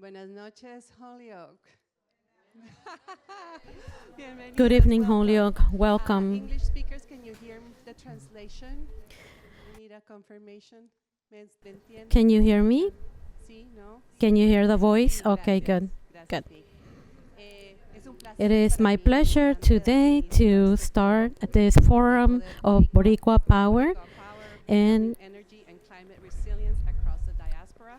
Buenas noches, Holyoke. Good evening, Welcome. Holyoke. Welcome. English speakers, can you hear the translation? We need a confirmation. ¿Me entienden? Can you hear me? Sí, no? Can you hear the voice? Sí, Okay, gracias. good. Gracias, Good. sí. Es un placer It is para my mí, pleasure Andrea, today y todo to este start foro this forum of Boricua Power. Power, And Building Energy and Climate Resilience Across the Diaspora.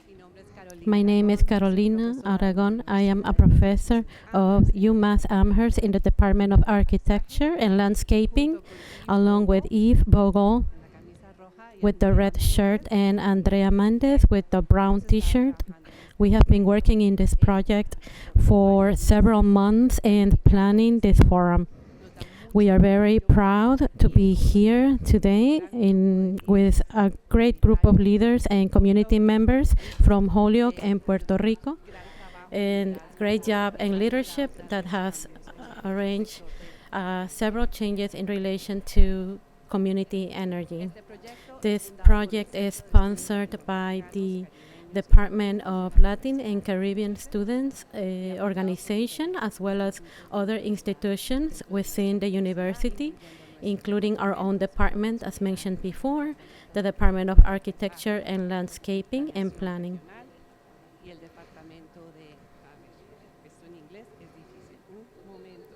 Mi nombre es Carolina my name is Aragón, soy Carolina profesora de la Aragón. I am a Universidad professor of Amherst, UMass Amherst in the Department of Architecture and Landscaping, junto con Eve along with Vogel, Eve Vogel en la camisa roja, y with the Andrea red shirt Méndez. and Andrea Méndez with the brown Hemos estado t-shirt. trabajando en este We have been working in this project for several months and planning this forum. Nos da We mucho are very proud to be here today with a great group of leaders and community members from Holyoke and Puerto Rico, gran trabajo and great job and leadership that has arranged several changes in relation to community energy. Este proyecto This fundado por project el is Centro de sponsored Estudios by Mexicanos the Caribeños Department of Latin and Caribbean Students organization, as well as other institutions within the university, including our own department, as mentioned before, the Department of Architecture and Landscaping and Planning. Nacional y el departamento de, a ver, esto en inglés es difícil, un momento.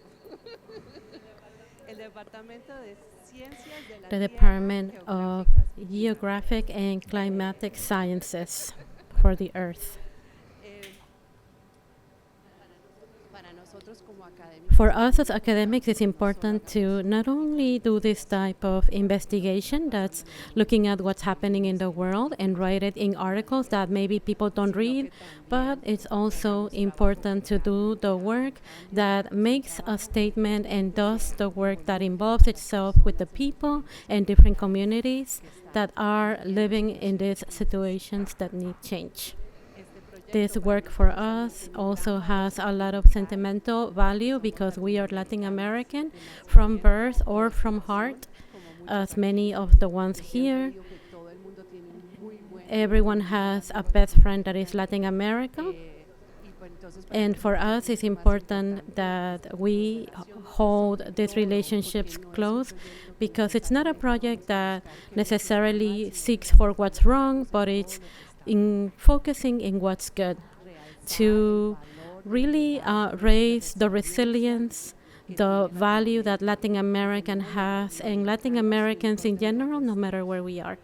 El departamento de ciencias de la The Tierra, Department of Geográficas y Geographic and Climatic Sciences for the Earth. Eh, para nosotros como académicos, For us as academics, it's important to not only do this type of investigation that's looking at what's happening in the world and write it in articles that maybe people don't read, but it's also important to do the work that makes a statement and does the work that involves itself with the people and different communities that are living in these situations that need change. This work for us also has a lot of sentimental value because we are Latin American from birth or from heart, as many of the ones here. digo que todo el mundo tiene un muy buen Everyone has a best friend that is Latin American. y pues entonces And for us, it's important that we hold these relationships close because it's not a project that necessarily seeks for what's wrong, but it's in focusing in what's good to really raise the resilience, the value that Latin American has and Latin Americans in general, no matter where we are.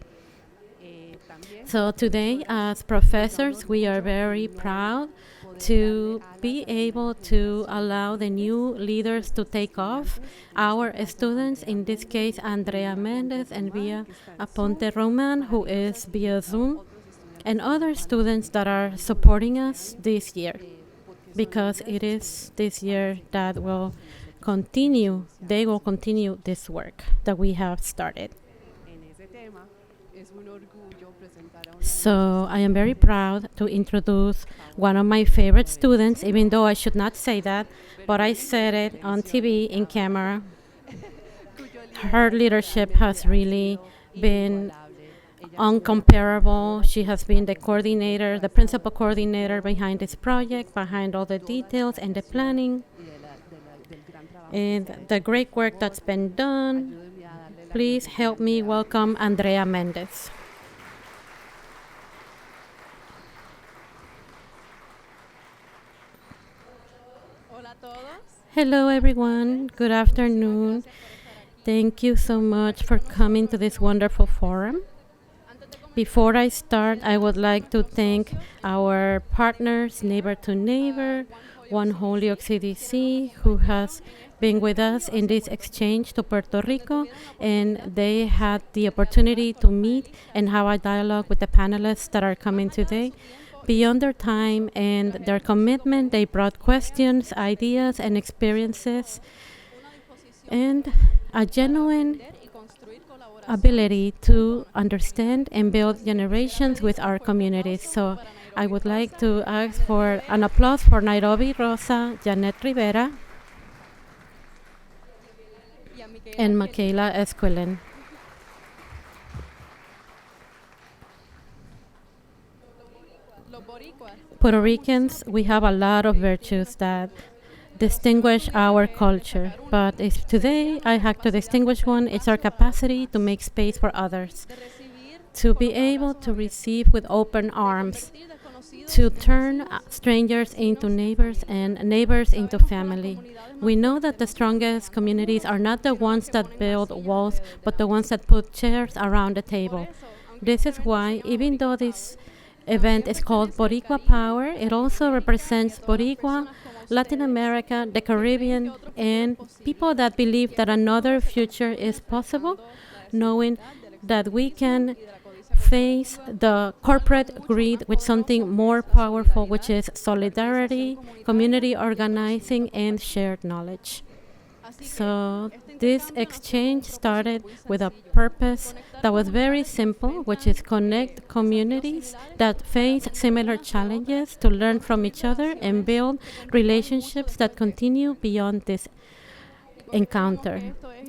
también So today, as professors, we are very proud to be able to allow the new leaders to take off. Our students, in this case, Andrea Méndez and via Aponte Roman, who is via Zoom, and other students that are supporting us this year, because it is this year that will continue, they will continue this work that we have started. en ese tema es un orgullo presentar a una So I am very proud to introduce one of my favorite students, even though I should not say that, but I said it on TV in camera. Her leadership has really been uncomparable. She has been the coordinator, the principal coordinator behind this project, behind all the details and the planning, del gran trabajo. and the great work that's been done. Ayúdenme a darle la Please help me welcome Andrea Méndez. Hola a todos. Hello, everyone. Good afternoon. Thank you so much for coming to this wonderful forum. Before I start, I would like to thank our partners, Neighbor to Neighbor, One Holyoke CDC, who has been with us in this exchange to Puerto Rico, and they had the opportunity to meet and have a dialogue with the panelists that are coming today. Beyond their time and their commitment, they brought questions, ideas, and experiences, and a genuine ability to understand and build generations with our communities. So I would like to ask for an applause for Nairobi Rosa, Janet Rivera, and Michaela Esquilin. Puerto Ricans, we have a lot of virtues that distinguish our culture, but if today I have to distinguish one, it's our capacity to make space for others, to be able to receive with open arms, to turn strangers into neighbors and neighbors into family. We know that the strongest communities are not the ones that build walls, but the ones that put chairs around the table. This is why, even though this event is called Boricua Power, it also represents Boricua, Latin America, the Caribbean, and people that believe that another future is possible, knowing that we can face the corporate greed with something more powerful, which is solidarity, community organizing, and shared knowledge. So this exchange started with a purpose that was very simple, which is connect communities that face similar challenges to learn from each other and build relationships that continue beyond this encounter.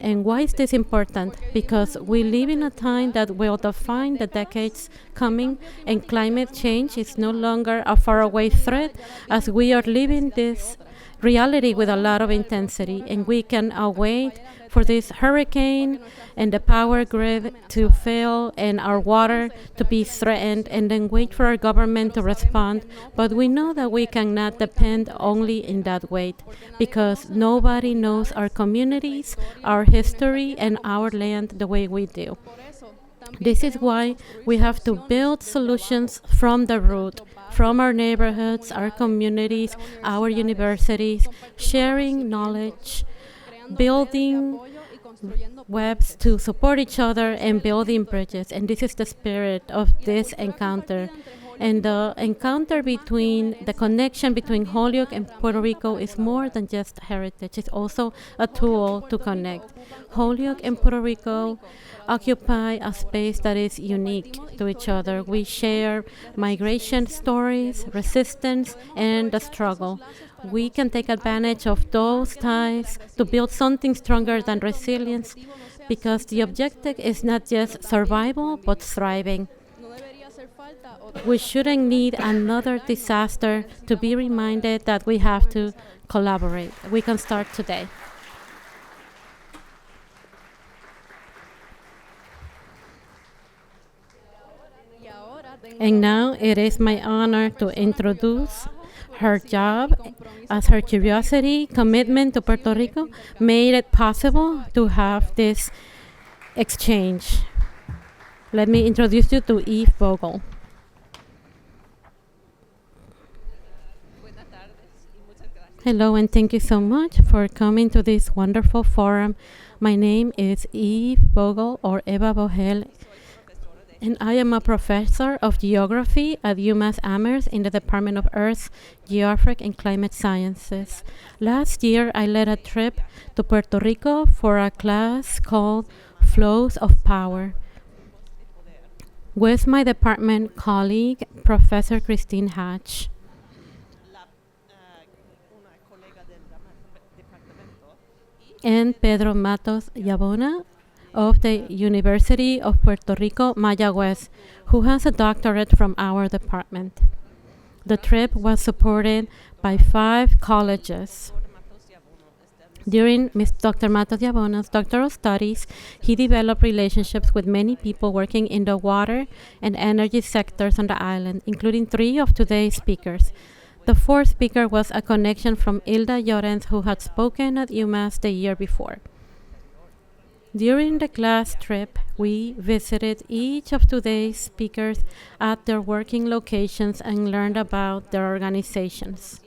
And why is this important? Because we live in a time that will define the decades coming, and climate change is no longer a faraway threat, as we are living this reality with a lot of intensity, and we can await for this hurricane and the power grid to fail and our water to be threatened, and then wait for our government to respond. But we know that we cannot depend only in that wait, because nobody knows our communities, our history, and our land the way we do. This is why we have to build solutions from the root, from our neighborhoods, our communities, our universities, sharing knowledge, building webs to support each other, and building bridges. And this is the spirit of this encounter. And the encounter between the connection between Holyoke and Puerto Rico is more than just heritage. It's also a tool to connect. Holyoke and Puerto Rico occupy a space that is unique to each other. We share migration stories, resistance, and the struggle. We can take advantage of those ties to build something stronger than resilience, because the objective is not just survival, but thriving. We shouldn't need another disaster to be reminded that we have to collaborate. We can start today. And now it is my honor to introduce her job, as her curiosity, commitment to Puerto Rico made it possible to have this exchange. Let me introduce you to Eve Vogel. Hello, and thank you so much for coming to this wonderful forum. My name is Eve Vogel, or Eva Vogel, and I am a professor of geography at UMass Amherst in the Department of Earth, Geographic, and Climate Sciences. Last year, I led a trip to Puerto Rico for a class called Flows of Power with my department colleague, Professor Christine Hatch. And Pedro Matos Yabona of the University of Puerto Rico, Mayagüez, who has a doctorate from our department. The trip was supported by 5 colleges. During Dr. Matos Yabona's doctoral studies, he developed relationships with many people working in the water and energy sectors on the island, including 3 of today's speakers. The 4th speaker was a connection from Hilda Llorens, who had spoken at UMass the year before. During the class trip, we visited each of today's speakers at their working locations and learned about their organizations.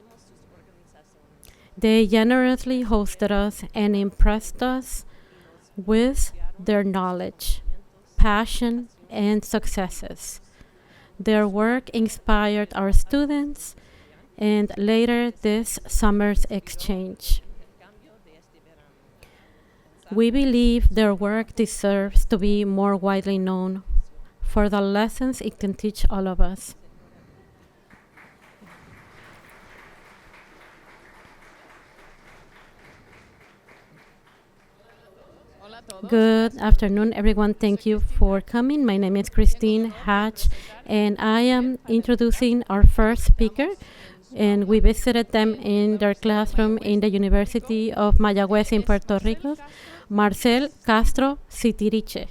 They generously hosted us and impressed us with their knowledge, passion, and successes. Their work inspired our students and later this summer's exchange. We believe their work deserves to be more widely known for the lessons it can teach all of us. Good afternoon, everyone. Thank you for coming. My name is Christine Hatch, and I am introducing our first speaker. And we visited them in their classroom in the University of Mayagüez in Puerto Rico, Marcel Castro Citiriche.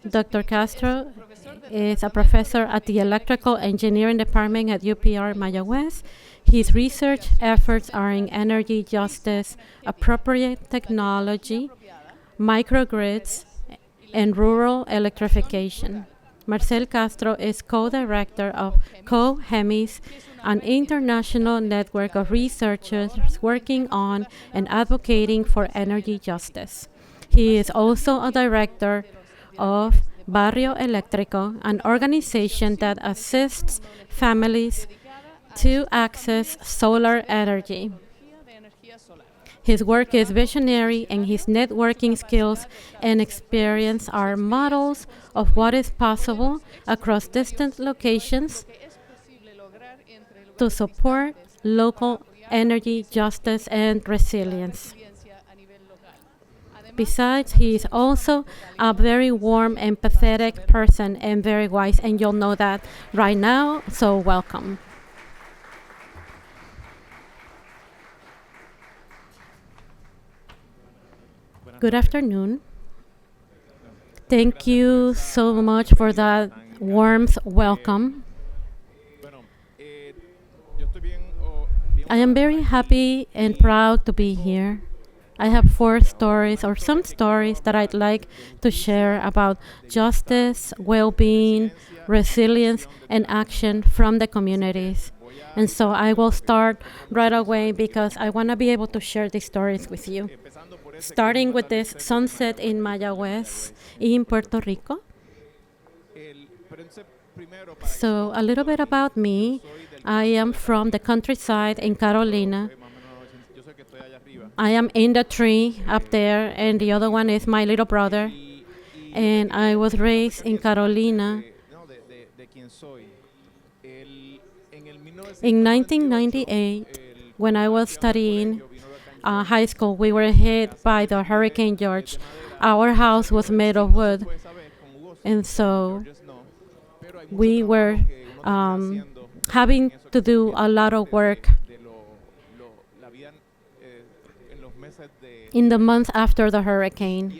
Dr. Castro is a professor at the Electrical Engineering Department at UPR Mayagüez. His research efforts are in energy justice, appropriate technology, microgrids, and rural electrification. Marcel Castro is co-director of COHEMIS, an international network of researchers working on and advocating for energy justice. He is also a director of Barrio Eléctrico, an organization that assists families to access solar energy. His work is visionary, and his networking skills and experience are models of what is possible across distant locations to support local energy justice and resilience. Besides, he is also a very warm, empathetic person and very wise, and you'll know that right now, so welcome. Good afternoon. Thank you so much for that warm welcome. I am very happy and proud to be here. I have some stories that I'd like to share about justice, well-being, resilience, and action from the communities. And so I will start right away because I want to be able to share these stories with you. Starting with this sunset in Mayagüez in Puerto Rico. So a little bit about me. I am from the countryside in Carolina. I am in the tree up there, and the other one is my little brother. And I was raised in Carolina. In 1998, when I was studying high school, we were hit by the Hurricane George. Our house was made of wood, and so we were having to do a lot of work in the months after the hurricane.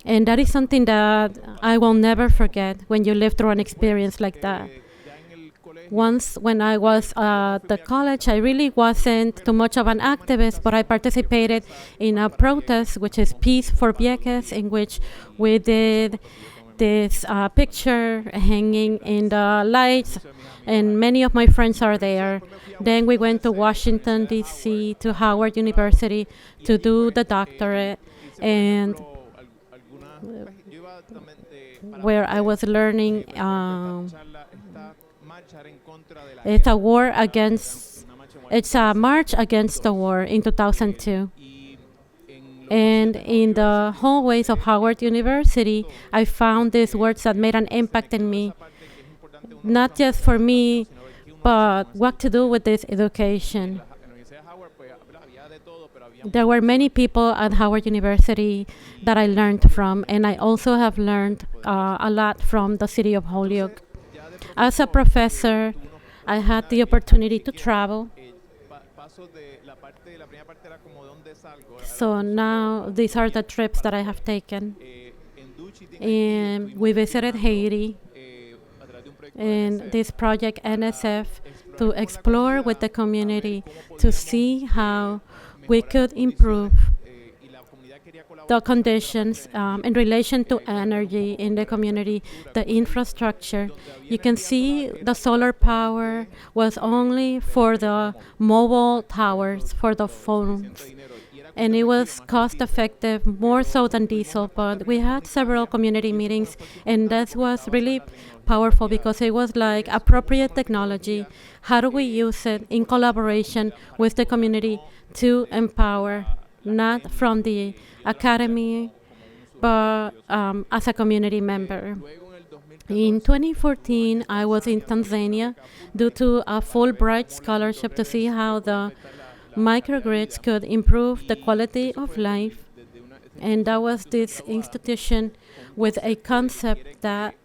And that is something that I will never forget when you live through an experience like that. Once, when I was at the college, I really wasn't too much of an activist, but I participated in a protest, which is Peace for Vieques, in which we did this picture hanging in the lights, and many of my friends are there. Then we went to Washington, D.C., to Howard University to do the doctorate, and where I was learning it's a march against the war in 2002. And in the hallways of Howard University, I found these words that made an impact in me, not just for me, but what to do with this education. There were many people at Howard University that I learned from, and I also have learned a lot from the city of Holyoke. As a professor, I had the opportunity to travel. So now these are the trips that I have taken. And we visited Haiti in this project NSF to explore with the community to see how we could improve the conditions in relation to energy in the community, the infrastructure. You can see the solar power was only for the mobile towers, for the phones. And it was cost effective, more so than diesel, but we had several community meetings, and that was really powerful because it was like appropriate technology. How do we use it in collaboration with the community to empower, not from the academy, but as a community member. In 2014, I was in Tanzania due to a Fulbright scholarship to see how the microgrids could improve the quality of life. And that was this institution with a concept that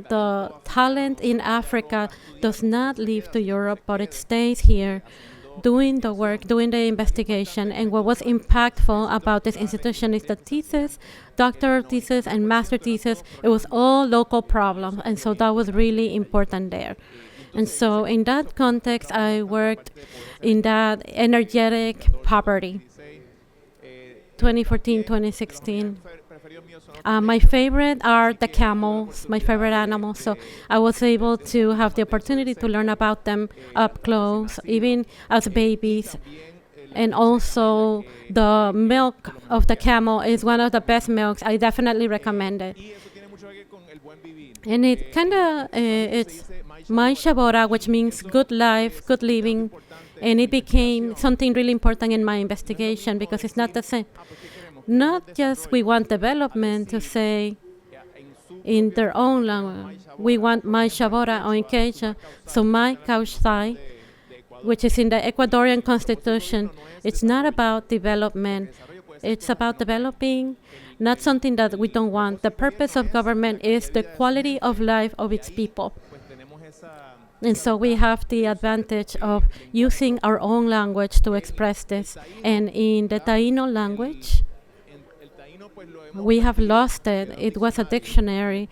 the talent in Africa does not leave to Europe, but it stays here doing the work, doing the investigation. And what was impactful about this institution is the thesis, doctoral thesis, and master thesis. It was all local problems, and so that was really important there. And so in that context, I worked in that energetic poverty, 2014, 2016. My favorite are the camels, my favorite animals. So I was able to have the opportunity to learn about them up close, even as babies. And also the milk of the camel is one of the best milks. I definitely recommend it. And it kind of, it's my Shabora, which means good life, good living. And it became something really important in my investigation because it's not the same. Not just we want development to say in their own language. We want my Shabora or in Quechua. So my Kaushtai, which is in the Ecuadorian constitution, it's not about development. It's about developing, not something that we don't want. The purpose of government is the quality of life of its people. And so we have the advantage of using our own language to express this. And in the Taíno language, we have lost it. It was a dictionary,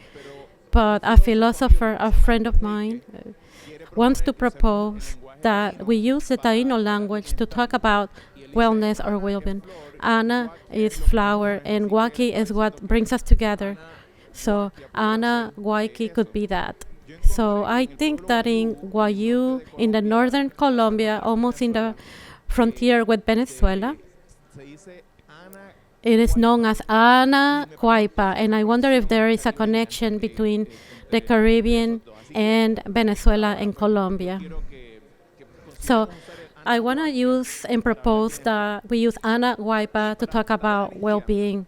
but a philosopher, a friend of mine, wants to propose that we use the Taíno language to talk about wellness or well-being. Ana is flower, and Guaki is what brings us together. So Ana Guaki could be that. So I think that in Guayú, in the northern Colombia, almost in the frontier with Venezuela, it is known as Ana Guaypa, and I wonder if there is a connection between the Caribbean and Venezuela and Colombia. So I want to use and propose that we use Ana Guaypa to talk about well-being.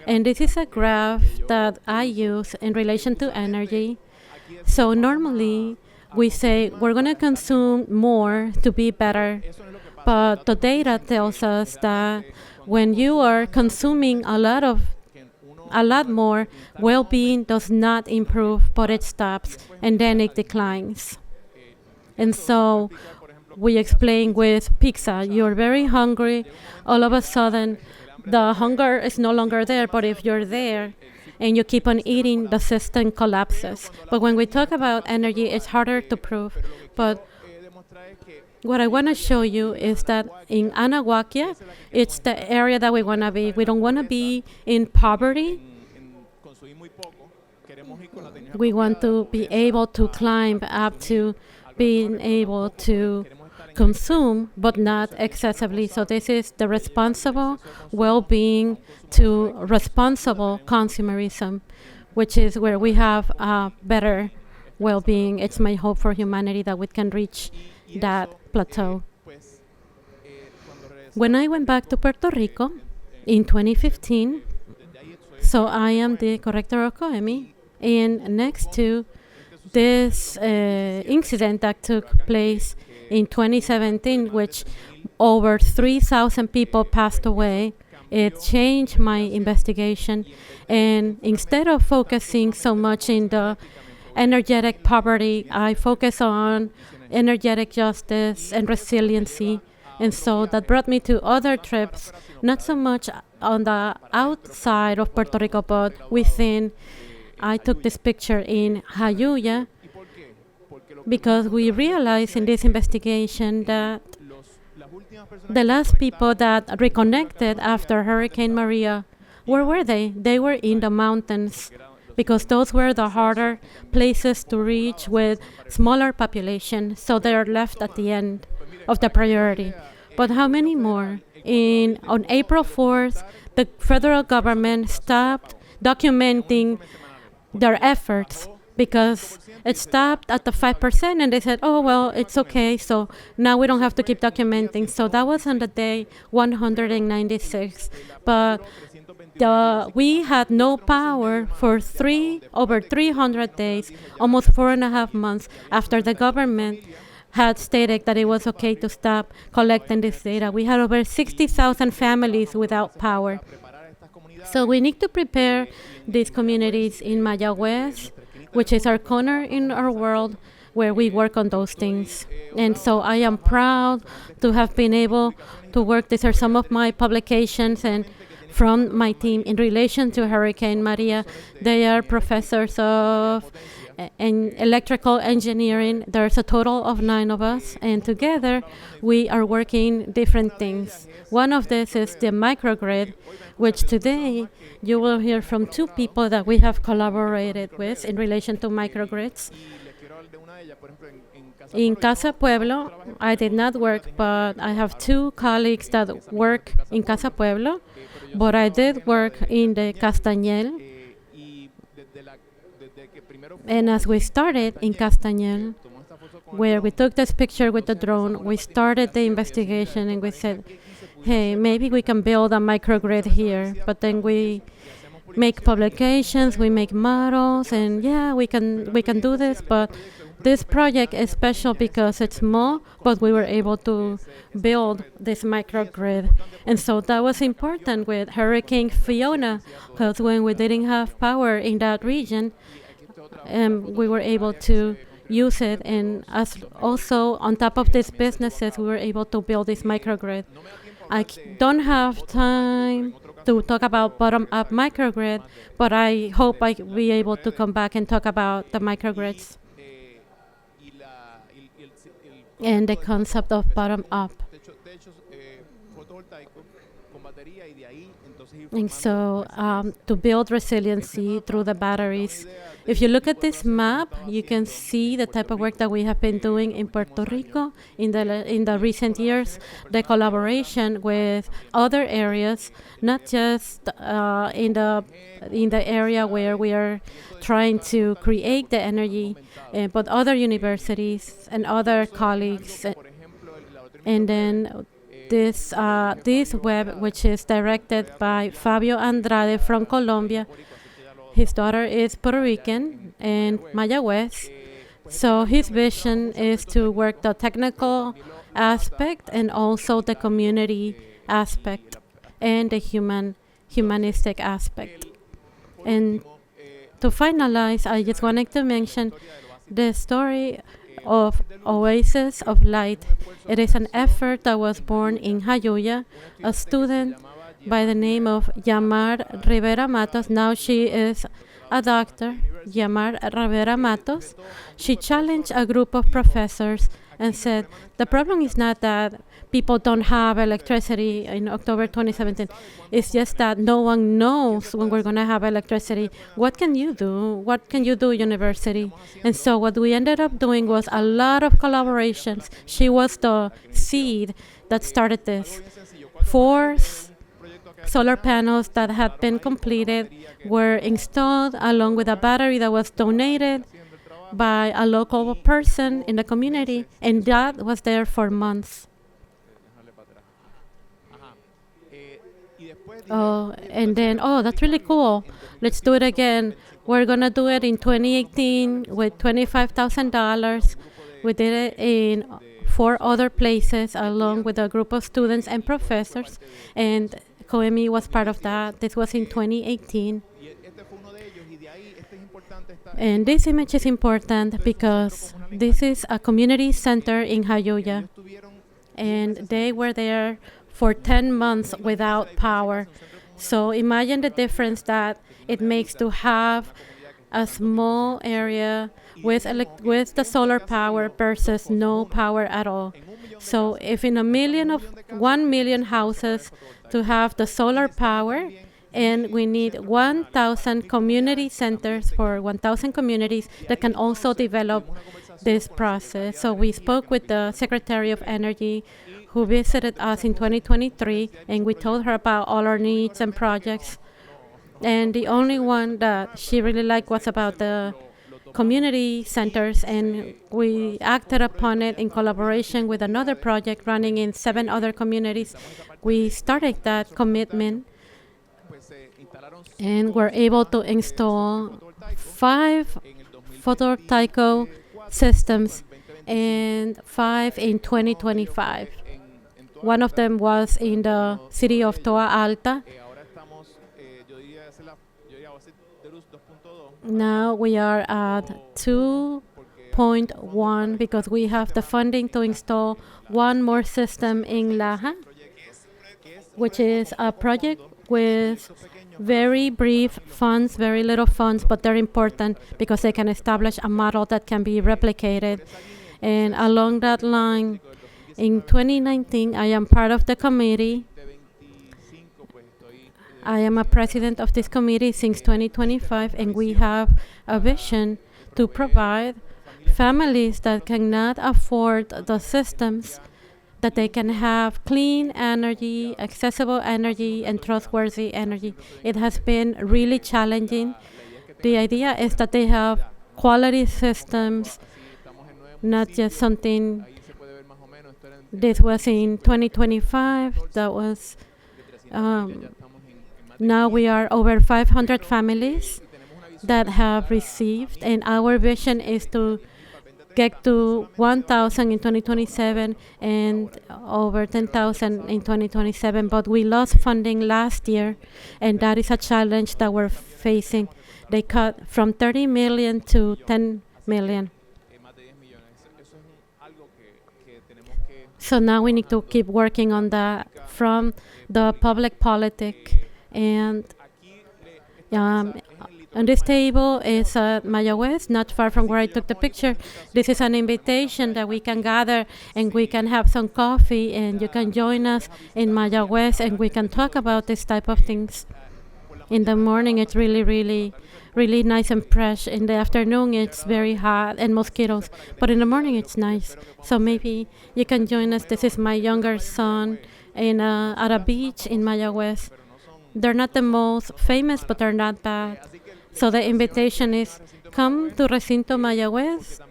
And this is a graph that I use in relation to energy. So normally we say we're going to consume more to be better, but the data tells us that when you are consuming a lot more, well-being does not improve, but it stops and then it declines. And so we explain with pizza, you're very hungry, all of a sudden the hunger is no longer there, but if you're there and you keep on eating, the system collapses. But when we talk about energy, it's harder to prove. But what I want to show you is that in Anahuaquia, it's the area that we want to be. We don't want to be in poverty. We want to be able to climb up to being able to consume, but not excessively. So this is the responsible well-being to responsible consumerism, which is where we have better well-being. It's my hope for humanity that we can reach that plateau. When I went back to Puerto Rico in 2015, so I am the corrector of COEMI, and next to this incident that took place in 2017, which over 3,000 people passed away, it changed my investigation. And instead of focusing so much in the energetic poverty, I focus on energetic justice and resiliency. And so that brought me to other trips, not so much on the outside of Puerto Rico, but within. I took this picture in Jayuya because we realized in this investigation that the last people that reconnected after Hurricane Maria, where were they? They were in the mountains because those were the harder places to reach with smaller population, so they are left at the end of the priority. But how many more? On April 4th, the federal government stopped documenting their efforts because it stopped at the 5% and they said, oh, well, it's okay, so now we don't have to keep documenting. So that was on the day 196. But we had no power for over 300 days, almost 4.5 months after the government had stated that it was okay to stop collecting this data. We had over 60,000 families without power. So we need to prepare these communities in Mayagüez, which is our corner in our world where we work on those things. And so I am proud to have been able to work. These are some of my publications and from my team in relation to Hurricane Maria. They are professors of electrical engineering. There's a total of 9 of us, and together we are working different things. One of this is the microgrid, which today you will hear from 2 people that we have collaborated with in relation to microgrids. In Casa Pueblo, I did not work, but I have 2 colleagues that work in Casa Pueblo, but I did work in the Castañel. And as we started in Castañel, where we took this picture with the drone, we started the investigation and we said, hey, maybe we can build a microgrid here. But then we make publications, we make models, and yeah, we can do this. But this project is special because it's small, but we were able to build this microgrid. And so that was important with Hurricane Fiona, because when we didn't have power in that region, we were able to use it. And as also on top of these businesses, we were able to build this microgrid. I don't have time to talk about bottom-up microgrid, but I hope I'll be able to come back and talk about the microgrids and the concept of bottom-up. And so to build resiliency through the batteries. If you look at this map, you can see the type of work that we have been doing in Puerto Rico in the recent years, the collaboration with other areas, not just in the area where we are trying to create the energy, but other universities and other colleagues. And then this web, which is directed by Fabio Andrade from Colombia. His daughter is Puerto Rican and Mayagüez. So his vision is to work the technical aspect and also the community aspect and the humanistic aspect. And to finalize, I just wanted to mention the story of Oasis of Light. It is an effort that was born in Jayuya, a student by the name of Yamar Rivera Matos. Now she is a doctor, Yamar Rivera Matos. She challenged a group of professors and said, the problem is not that people don't have electricity in October 2017. It's just that no one knows when we're going to have electricity. What can you do? What can you do, university? And so what we ended up doing was a lot of collaborations. She was the seed that started this. 4 solar panels that had been completed were installed along with a battery that was donated by a local person in the community, and that was there for months. And then, that's really cool. Let's do it again. We're going to do it in 2018 with $25,000. We did it in 4 other places along with a group of students and professors, and COEMI was part of that. This was in 2018. And this image is important because this is a community center in Jayuya, and they were there for 10 months without power. So imagine the difference that it makes to have a small area with the solar power versus no power at all. So if in 1 million houses to have the solar power, and we need 1,000 community centers for 1,000 communities that can also develop this process. So we spoke with the Secretary of Energy, who visited us in 2023, and we told her about all our needs and projects. And the only one that she really liked was about the community centers, and we acted upon it in collaboration with another project running in 7 other communities. We started that commitment, and were able to install 5 photovoltaic systems and 5 in 2025. One of them was in the city of Toa Alta. Now we are at 2.1 because we have the funding to install one more system in Laja, which is a project with very brief funds, very little funds, but they're important because they can establish a model that can be replicated. And along that line, in 2019, I am part of the committee. I am a president of this committee since 2025, and we have a vision to provide families that cannot afford the systems, that they can have clean energy, accessible energy, and trustworthy energy. It has been really challenging. The idea is that they have quality systems, not just something. This was in 2025. That was, now we are over 500 families that have received, and our vision is to get to 1,000 in 2027 and over 10,000 in 2027. But we lost funding last year, and that is a challenge that we're facing. They cut from 30 million to 10 million. So now we need to keep working on that from the public politic. And on this table is Mayagüez, not far from where I took the picture. This is an invitation that we can gather and we can have some coffee, and you can join us in Mayagüez and we can talk about this type of things. In the morning, it's really nice and fresh. In the afternoon, it's very hot and mosquitoes. But in the morning, it's nice. So maybe you can join us. This is my younger son at a beach in Mayagüez. They're not the most famous, but they're not bad. So the invitation is come to Recinto Mayagüez,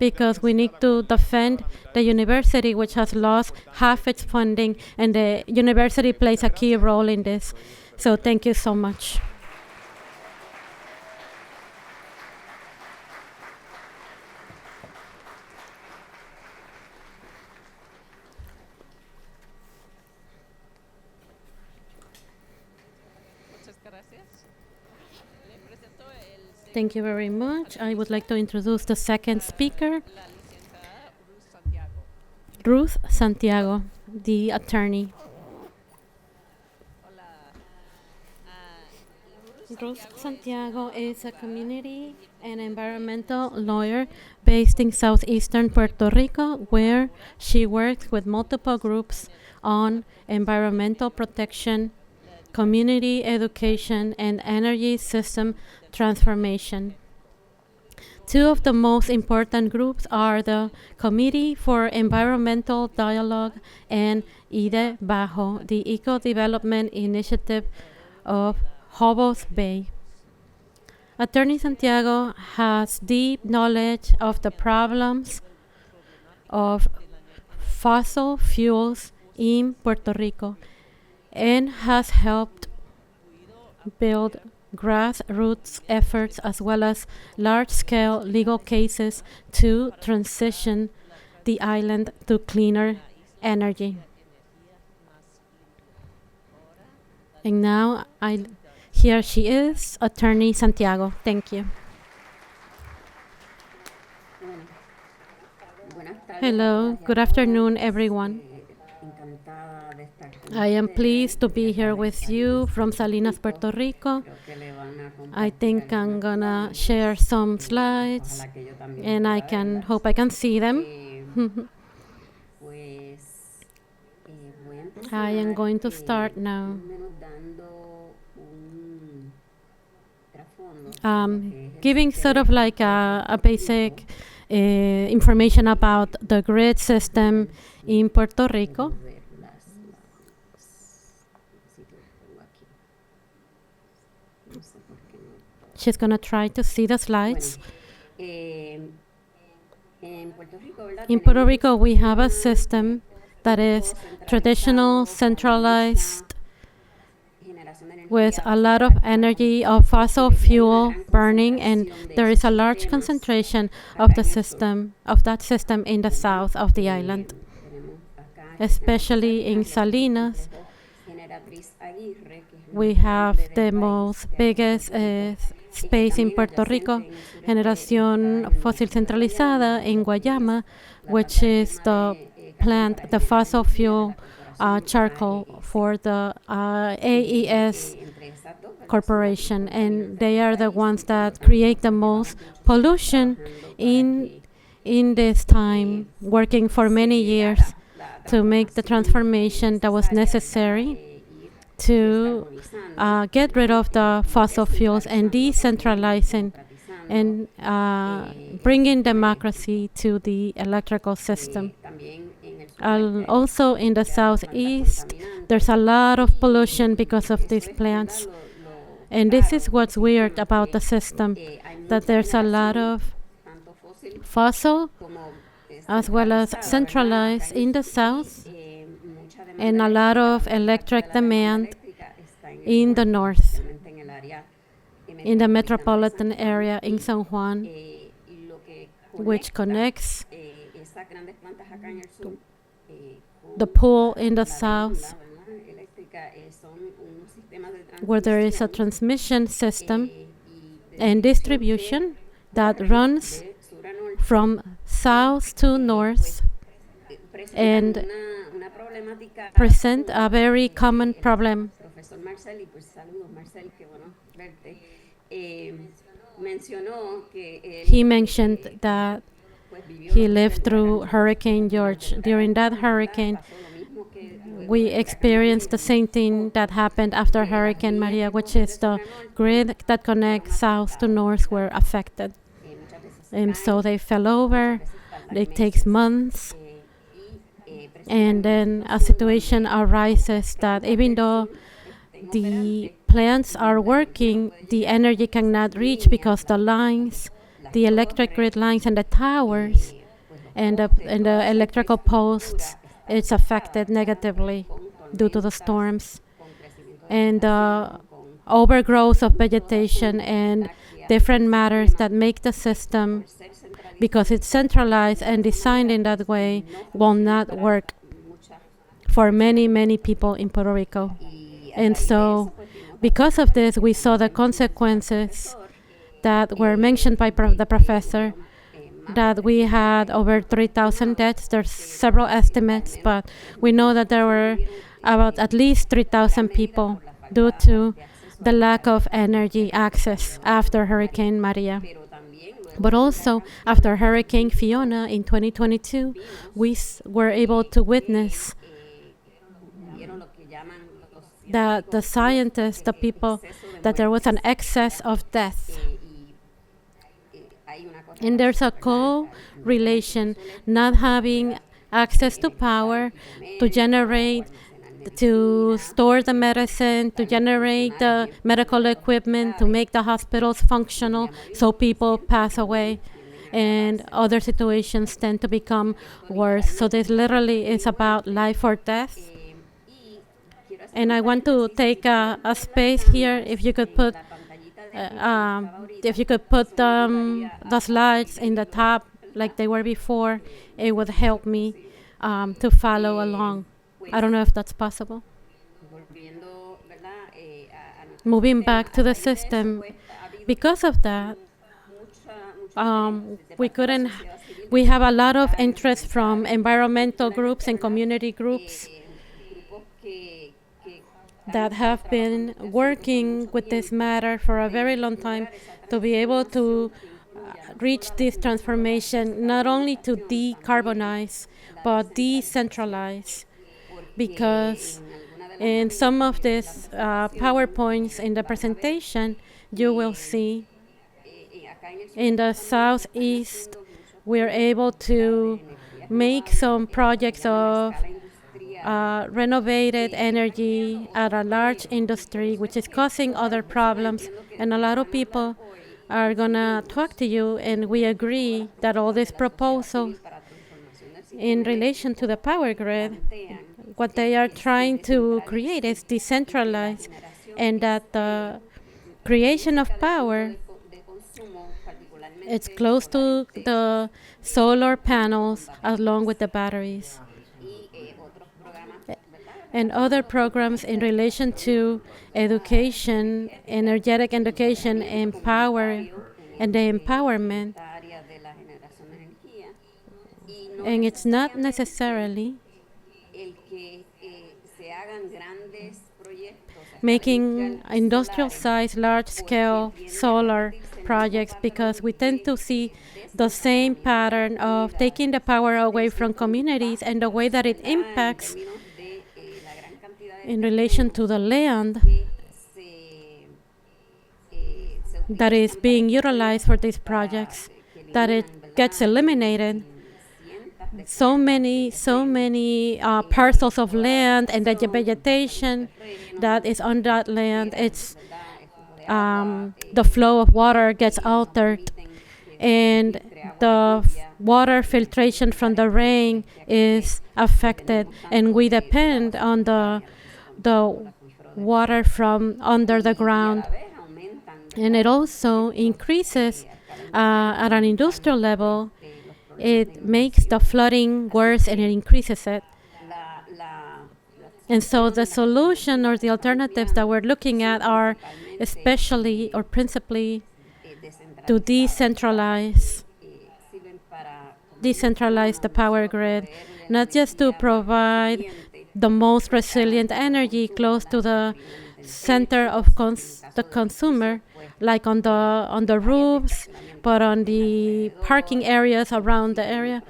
because we need to defend the university, which has lost half its funding, and the university plays a key role in this. So thank you so much. Thank you very much. I would like to introduce the second speaker, Ruth Santiago, the attorney. Ruth Santiago is a community and environmental lawyer based in southeastern Puerto Rico, where she works with multiple groups on environmental protection, community education, and energy system transformation. Two of the most important groups are the Committee for Environmental Dialogue and IDE Bajo, the Eco Development Initiative of Hobos Bay. Attorney Santiago has deep knowledge of the problems of fossil fuels in Puerto Rico and has helped build grassroots efforts as well as large-scale legal cases to transition the island to cleaner energy. And now here she is, Attorney Santiago. Thank you. Hello, good afternoon, everyone. I am pleased to be here with you from Salinas, Puerto Rico. I think I'm gonna share some slides, and I hope I can see them. I am going to start now. Giving sort of like a basic information about the grid system in Puerto Rico. She's going to try to see the slides. In Puerto Rico, we have a system that is traditional, centralized, with a lot of energy of fossil fuel burning, and there is a large concentration of that system in the south of the island, especially in Salinas. We have the most biggest space in Puerto Rico, Generación Fósil Centralizada in Guayama, which is the plant, the fossil fuel charcoal for the AES corporation, and they are the ones that create the most pollution in this time, working for many years to make the transformation that was necessary to get rid of the fossil fuels and decentralizing and bringing democracy to the electrical system. Also in the southeast, there's a lot of pollution because of these plants. And this is what's weird about the system, that there's a lot of fossil as well as centralized in the south, and a lot of electric demand in the north, in the metropolitan area in San Juan, which connects the pool in the south, where there is a transmission system and distribution that runs from south to north and present a very common problem. He mentioned that he lived through Hurricane George. During that hurricane, we experienced the same thing that happened after Hurricane Maria, which is the grid that connects south to north were affected. And so they fell over. It takes months. And then a situation arises that even though the plants are working, the energy cannot reach because the lines, the electric grid lines and the towers and the electrical posts, it's affected negatively due to the storms and the overgrowth of vegetation and different matters that make the system, because it's centralized and designed in that way, will not work for many, many people in Puerto Rico. And so because of this, we saw the consequences that were mentioned by the professor, that we had over 3,000 deaths. There's several estimates, but we know that there were about at least 3,000 people due to the lack of energy access after Hurricane Maria. But also after Hurricane Fiona in 2022, we were able to witness that the scientists, the people, that there was an excess of death. And there's a correlation, not having access to power to generate, to store the medicine, to generate the medical equipment, to make the hospitals functional, so people pass away. And other situations tend to become worse. So this literally is about life or death. And I want to take a space here. If you could put the slides in the top like they were before, it would help me to follow along. I don't know if that's possible. Moving back to the system, because of that, we have a lot of interest from environmental groups and community groups that have been working with this matter for a very long time to be able to reach this transformation, not only to decarbonize, but decentralize. Because in some of these PowerPoints in the presentation, you will see in the southeast, we're able to make some projects of renovated energy at a large industry, which is causing other problems. And a lot of people are going to talk to you, and we agree that all these proposals in relation to the power grid, what they are trying to create is decentralized and that the creation of power, it's close to the solar panels along with the batteries. And other programs in relation to education, energetic education, and power, and the empowerment. And it's not necessarily making industrial-sized, large-scale solar projects, because we tend to see the same pattern of taking the power away from communities and the way that it impacts in relation to the land that is being utilized for these projects, that it gets eliminated. So many parcels of land and the vegetation that is on that land, it's the flow of water gets altered, and the water filtration from the rain is affected, and we depend on the water from under the ground. And it also increases at an industrial level. It makes the flooding worse and it increases it. And so the solution or the alternatives that we're looking at are especially or principally to decentralize the power grid, not just to provide the most resilient energy close to the center of the consumer, like on the roofs, but on the parking areas around the area.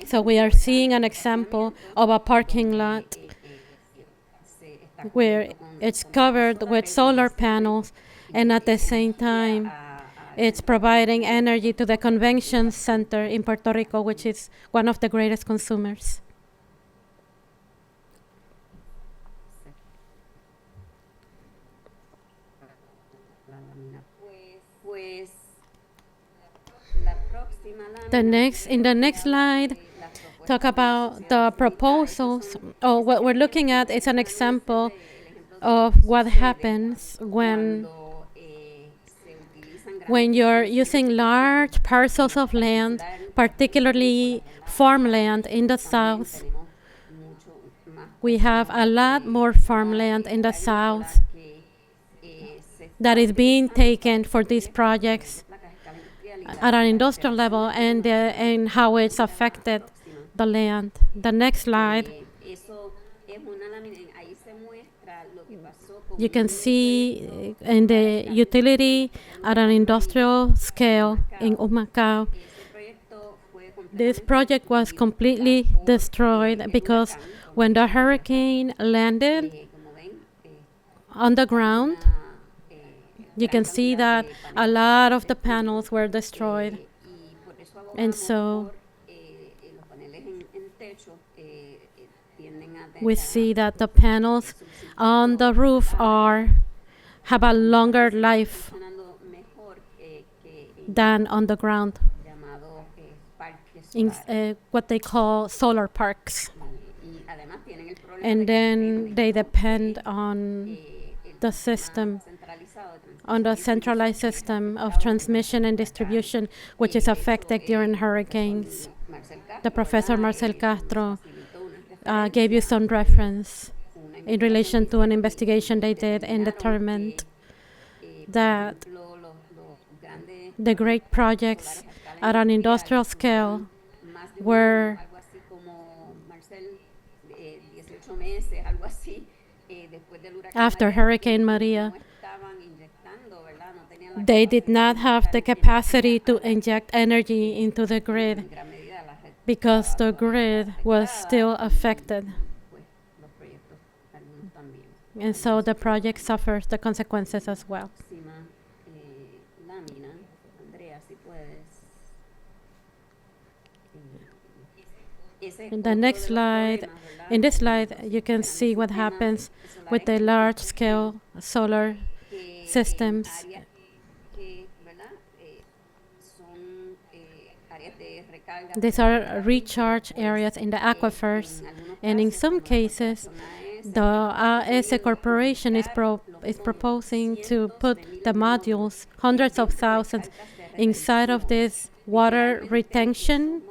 So we are seeing an example of a parking lot where it's covered with solar panels, and at the same time it's providing energy to the convention center in Puerto Rico, which is one of the greatest consumers. In the next slide, talk about the proposals. What we're looking at is an example of what happens when you're using large parcels of land, particularly farmland in the south. We have a lot more farmland in the south that is being taken for these projects at an industrial level, and how it's affected the land. The next slide. You can see in the utility at an industrial scale in Humacao. This project was completely destroyed because when the hurricane landed on the ground, you can see that a lot of the panels were destroyed. And so we see that the panels on the roof have a longer life than on the ground, in what they call solar parks. And then they depend on the system, on the centralized system of transmission and distribution, which is affected during hurricanes. The Professor Marcel Castro gave you some reference in relation to an investigation they did and determined that the great projects at an industrial scale were after Hurricane Maria. They did not have the capacity to inject energy into the grid because the grid was still affected. And so the project suffers the consequences as well. In the next slide, in this slide, you can see what happens with the large-scale solar systems. These are recharge areas in the aquifers, and in some cases, the AS Corporation is proposing to put the modules, hundreds of thousands, inside of this water retention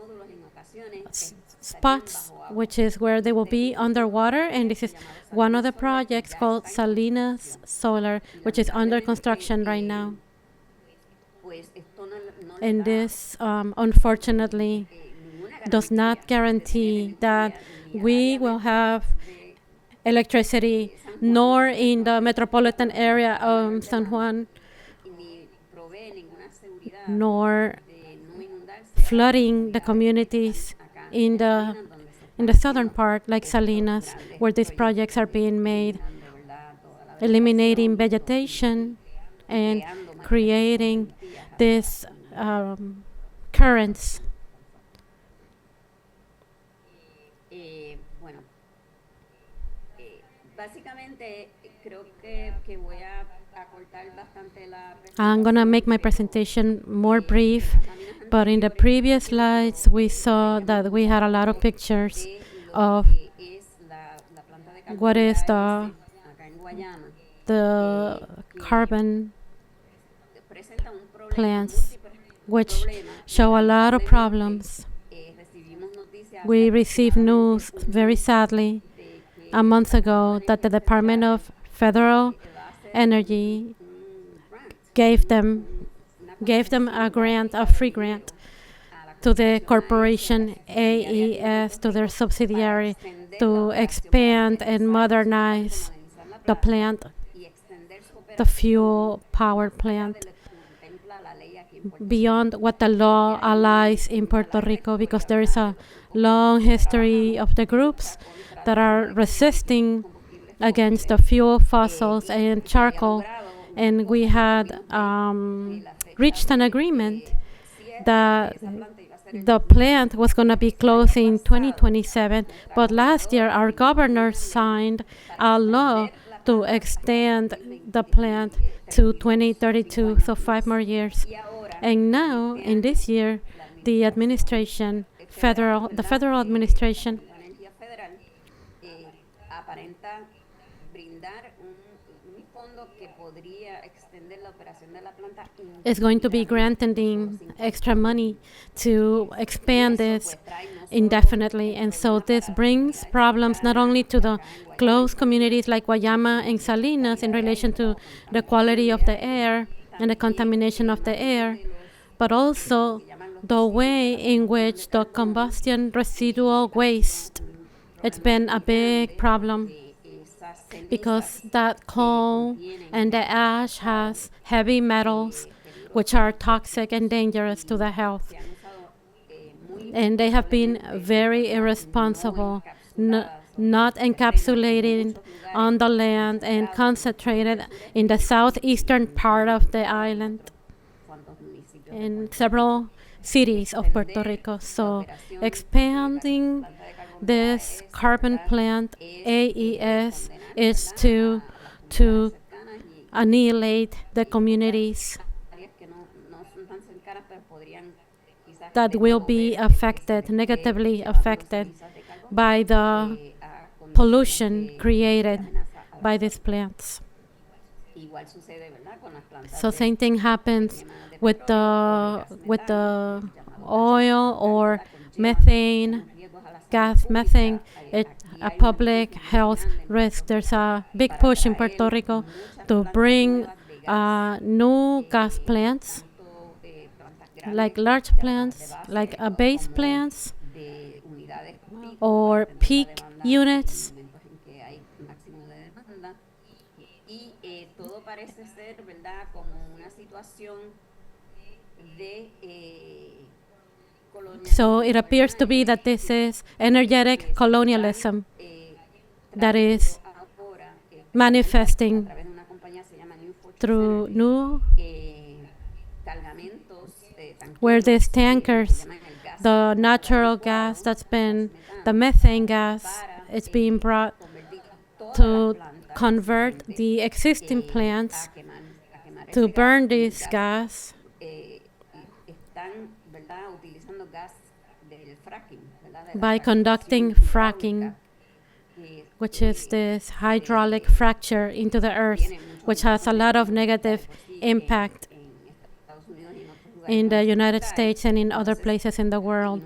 spots, which is where they will be underwater. And this is one of the projects called Salinas Solar, which is under construction right now. And this, unfortunately, does not guarantee that we will have electricity, nor in the metropolitan area of San Juan, nor flooding the communities in the southern part, like Salinas, where these projects are being made, eliminating vegetation and creating these currents. I'm going to make my presentation more brief, but in the previous slides, we saw that we had a lot of pictures of what is the carbon plants, which show a lot of problems. We received news, very sadly, a month ago, that the Department of Federal Energy gave them a grant, a free grant, to the corporation AES, to their subsidiary, to expand and modernize the plant, the fuel power plant, beyond what the law allows in Puerto Rico, because there is a long history of the groups that are resisting against the fuel, fossils, and charcoal. And we had reached an agreement that the plant was going to be closed in 2027. But last year, our governor signed a law to extend the plant to 2032, so 5 more years. And now, in this year, the federal administration is going to be granting extra money to expand this indefinitely. And so this brings problems not only to the close communities like Guayama and Salinas in relation to the quality of the air and the contamination of the air, but also the way in which the combustion residual waste, it's been a big problem, because that coal and the ash has heavy metals which are toxic and dangerous to the health. And they have been very irresponsible, not encapsulated on the land and concentrated in the southeastern part of the island in several cities of Puerto Rico. So expanding this carbon plant AES is to annihilate the communities that will be affected, negatively affected by the pollution created by these plants. So same thing happens with the oil or methane, gas methane. It's a public health risk. There's a big push in Puerto Rico to bring new gas plants, like large plants, like base plants or peak units. So it appears to be that this is energetic colonialism that is manifesting through new, where these tankers, the natural gas that's been, the methane gas, it's being brought to convert the existing plants to burn this gas by conducting fracking, which is this hydraulic fracture into the earth, which has a lot of negative impact in the United States and in other places in the world,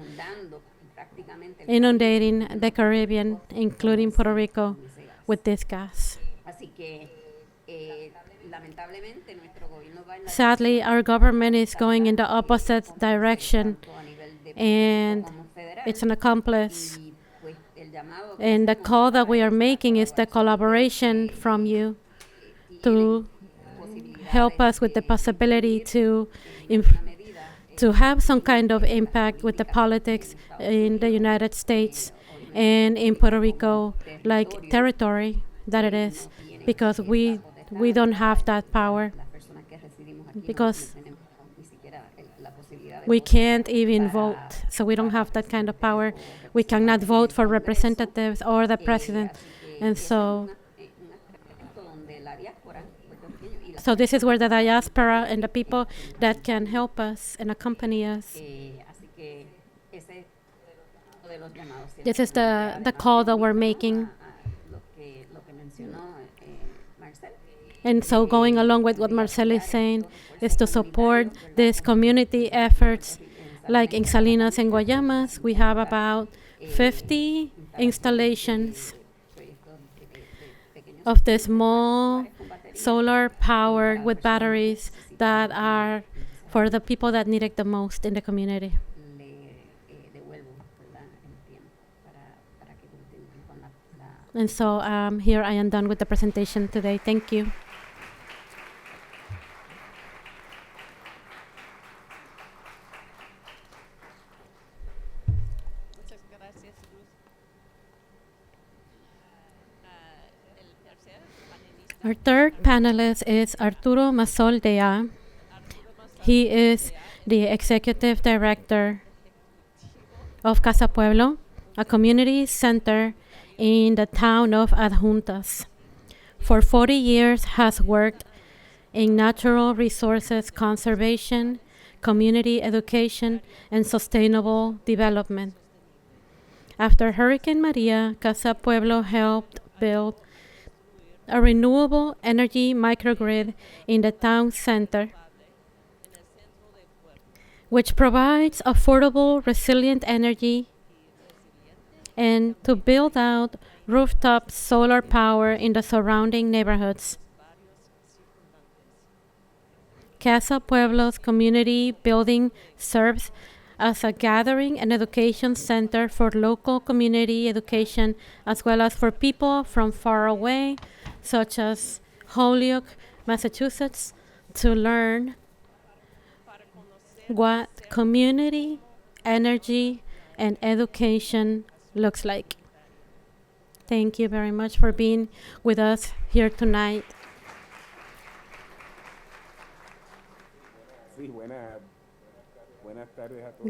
inundating the Caribbean, including Puerto Rico, with this gas. Sadly, our government is going in the opposite direction, and it's an accomplice. And the call that we are making is the collaboration from you to help us with the possibility to have some kind of impact with the politics in the United States and in Puerto Rico, like territory that it is, because we don't have that power, because we can't even vote, so we don't have that kind of power. We cannot vote for representatives or the president, and so this is where the diaspora and the people that can help us and accompany us. This is the call that we're making. And so going along with what Marcel is saying is to support these community efforts. Like in Salinas and Guayamas, we have about 50 installations of the small solar power with batteries that are for the people that need it the most in the community. And so here I am done with the presentation today. Thank you. Our third panelist is Arturo Masoldea. He is the Executive Director of Casa Pueblo, a community center in the town of Adjuntas. For 40 years has worked in natural resources conservation, community education, and sustainable development. After Hurricane Maria, Casa Pueblo helped build a renewable energy microgrid in the town center, which provides affordable, resilient energy, and to build out rooftop solar power in the surrounding neighborhoods. Casa Pueblo's community building serves as a gathering and education center for local community education, as well as for people from far away, such as Holyoke, Massachusetts, to learn what community, energy, and education looks like. Thank you very much for being with us here tonight.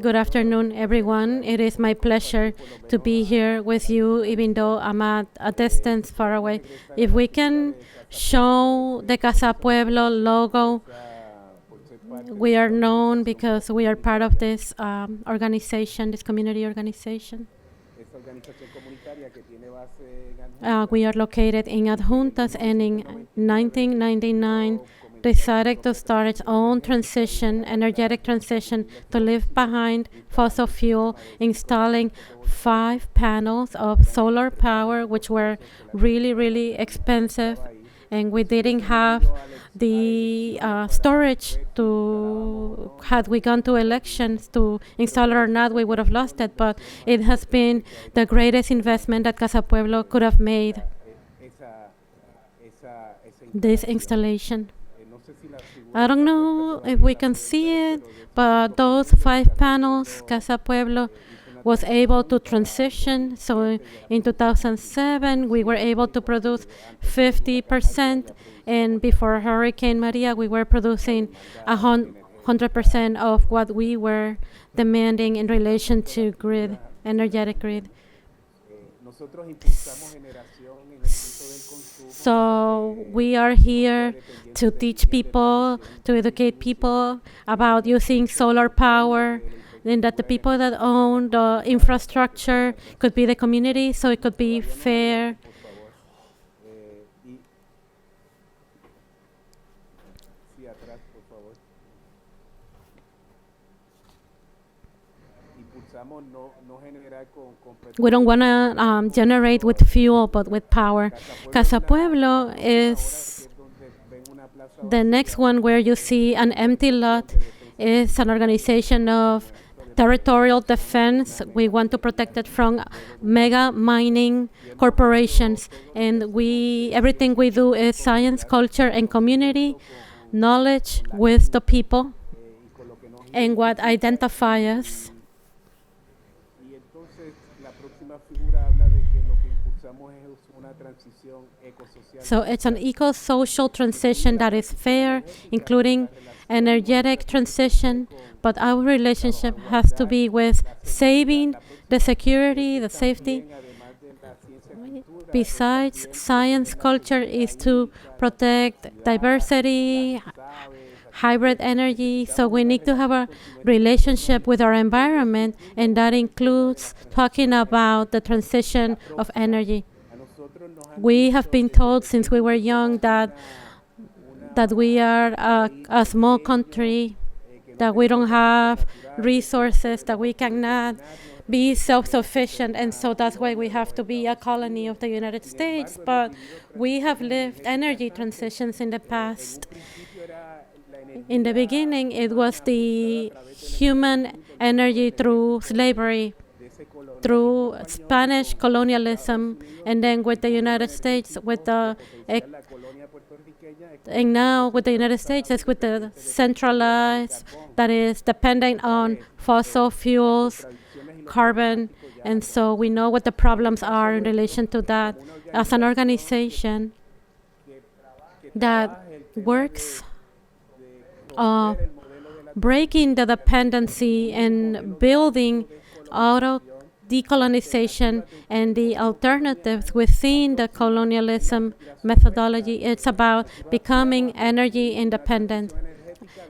Good afternoon, everyone. It is my pleasure to be here with you, even though I'm at a distance far away. If we can show the Casa Pueblo logo, we are known because we are part of this organization, this community organization. We are located in Adjuntas, and in 1999, decided to start its own transition, energetic transition, to leave behind fossil fuel, installing 5 panels of solar power, which were really, really expensive, and we didn't have the storage to, had we gone to elections to install it or not, we would have lost it, but it has been the greatest investment that Casa Pueblo could have made, this installation. I don't know if we can see it, but those 5 panels, Casa Pueblo was able to transition. So in 2007, we were able to produce 50%, and before Hurricane Maria, we were producing 100% of what we were demanding in relation to grid, energetic grid. So we are here to teach people, to educate people about using solar power, and that the people that own the infrastructure could be the community, so it could be fair. We don't want to generate with fuel, but with power. Casa Pueblo is the next one where you see an empty lot. Is an organization of territorial defense. We want to protect it from mega mining corporations, and everything we do is science, culture, and community, knowledge with the people, and what identifies us. So it's an eco-social transition that is fair, including energetic transition, but our relationship has to be with saving the security, the safety. Besides, science culture is to protect diversity, hybrid energy, so we need to have a relationship with our environment, and that includes talking about the transition of energy. We have been told since we were young that we are a small country, that we don't have resources, that we cannot be self-sufficient, and so that's why we have to be a colony of the United States. But we have lived energy transitions in the past. In the beginning, it was the human energy through slavery, through Spanish colonialism, and then with the United States, and now with the United States, it's with the centralized, that is dependent on fossil fuels, carbon, and so we know what the problems are in relation to that. As an organization that works breaking the dependency and building auto decolonization and the alternatives within the colonialism methodology. It's about becoming energy independent.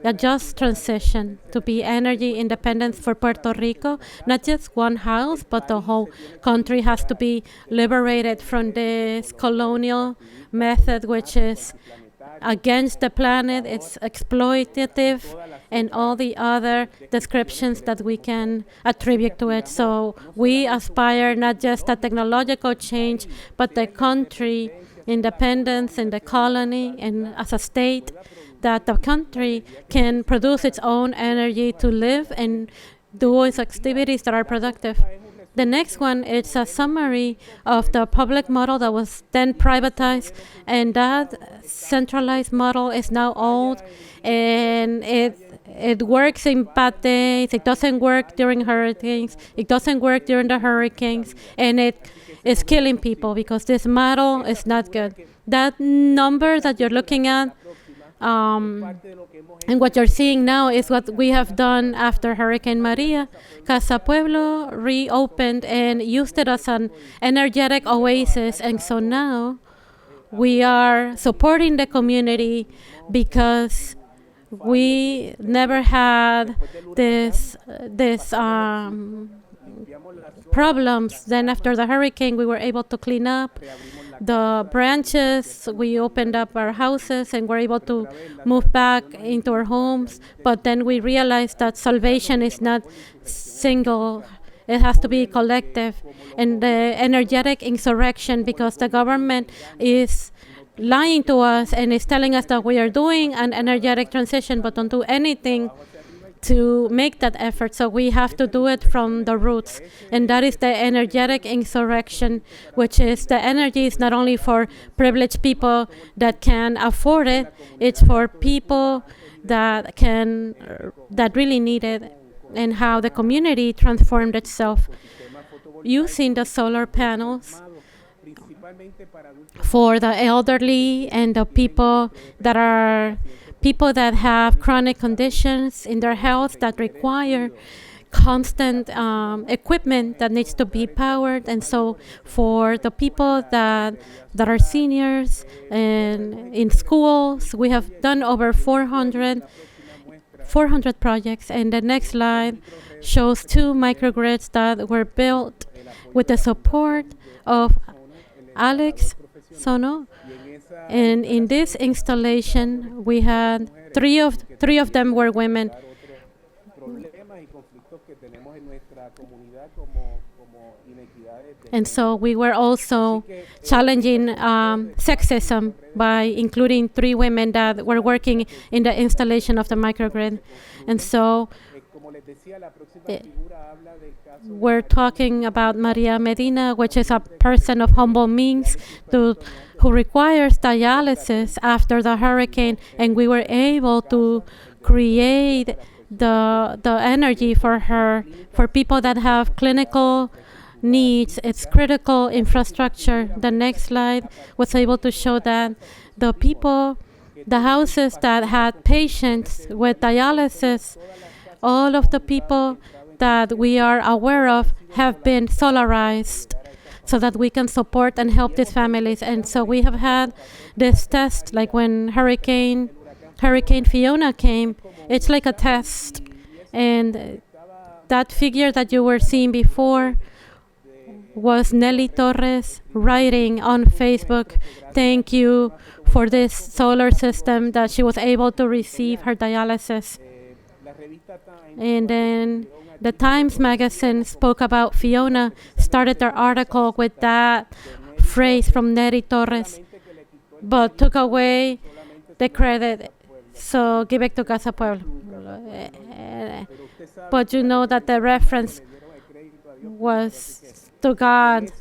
A just transition to be energy independent for Puerto Rico. Not just one house, but the whole country has to be liberated from this colonial method, which is against the planet, it's exploitative, and all the other descriptions that we can attribute to it. So we aspire not just a technological change, but the country independence in the colony, and as a state, that the country can produce its own energy to live and do its activities that are productive. The next one is a summary of the public model that was then privatized, and that centralized model is now old, and it works in bad days, it doesn't work during hurricanes, it doesn't work during the hurricanes, and it is killing people because this model is not good. That number that you're looking at, and what you're seeing now is what we have done after Hurricane Maria. Casa Pueblo reopened and used it as an energetic oasis, and so now we are supporting the community because we never had this problems. Then after the hurricane, we were able to clean up the branches. We opened up our houses and were able to move back into our homes. But then we realized that salvation is not single. It has to be collective. And the energetic insurrection, because the government is lying to us and is telling us that we are doing an energetic transition, but don't do anything to make that effort. So we have to do it from the roots. And that is the energetic insurrection, which is the energy is not only for privileged people that can afford it, it's for people that really need it, and how the community transformed itself using the solar panels for the elderly and the people that have chronic conditions in their health that require constant equipment that needs to be powered. And so for the people that are seniors and in schools, we have done over 400 projects. And the next slide shows 2 microgrids that were built with the support of Alex Sono. And in this installation, we had three of them were women. And so we were also challenging sexism by including 3 women that were working in the installation of the microgrid. And so we're talking about Maria Medina, which is a person of humble means who requires dialysis after the hurricane, and we were able to create the energy for her, for people that have clinical needs. It's critical infrastructure. The next slide was able to show that the houses that had patients with dialysis, all of the people that we are aware of have been solarized so that we can support and help these families. And so we have had this test, like when Hurricane Fiona came, it's like a test. And that figure that you were seeing before was Nelly Torres writing on Facebook, "Thank you for this solar system that she was able to receive her dialysis." And then the Times magazine spoke about Fiona, started their article with that phrase from Nelly Torres, but took away the credit. So give it to Casa Pueblo. But you know that the reference was to God.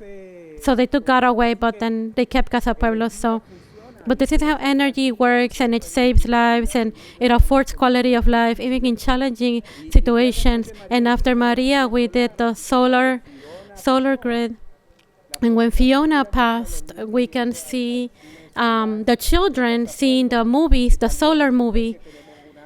So they took God away, but then they kept Casa Pueblo. But this is how energy works, and it saves lives, and it affords quality of life, even in challenging situations. And after Maria, we did the solar grid. And when Fiona passed, we can see the children seeing the movies, the solar movie,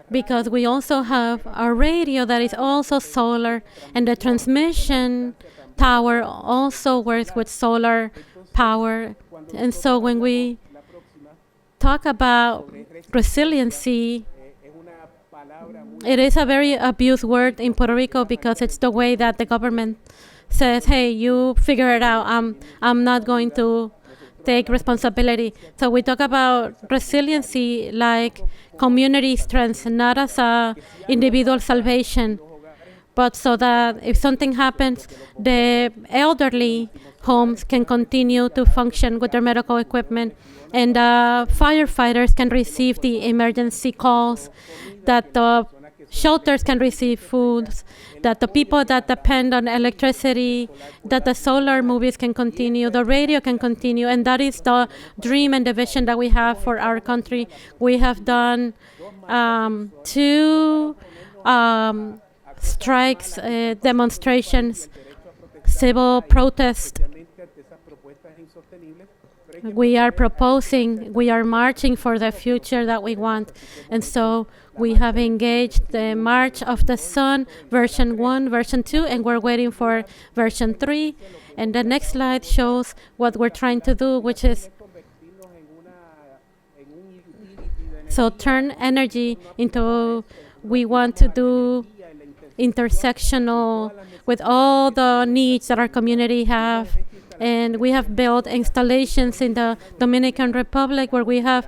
because we also have a radio that is also solar, and the transmission tower also works with solar power. And so when we talk about resiliency, it is a very abused word in Puerto Rico because it's the way that the government says, "Hey, you figure it out. I'm not going to take responsibility." So we talk about resiliency like community strength, not as a individual salvation, but so that if something happens, the elderly homes can continue to function with their medical equipment, and firefighters can receive the emergency calls, that the shelters can receive foods, that the people that depend on electricity, that the solar movies can continue, the radio can continue. And that is the dream and the vision that we have for our country. We have done 2 strikes, demonstrations, civil protest. We are marching for the future that we want. And so we have engaged the March of the Sun, version 1, version 2, and we're waiting for version 3. And the next slide shows what we're trying to do, which is turn energy into, we want to do intersectional with all the needs that our community have. And we have built installations in the Dominican Republic where we have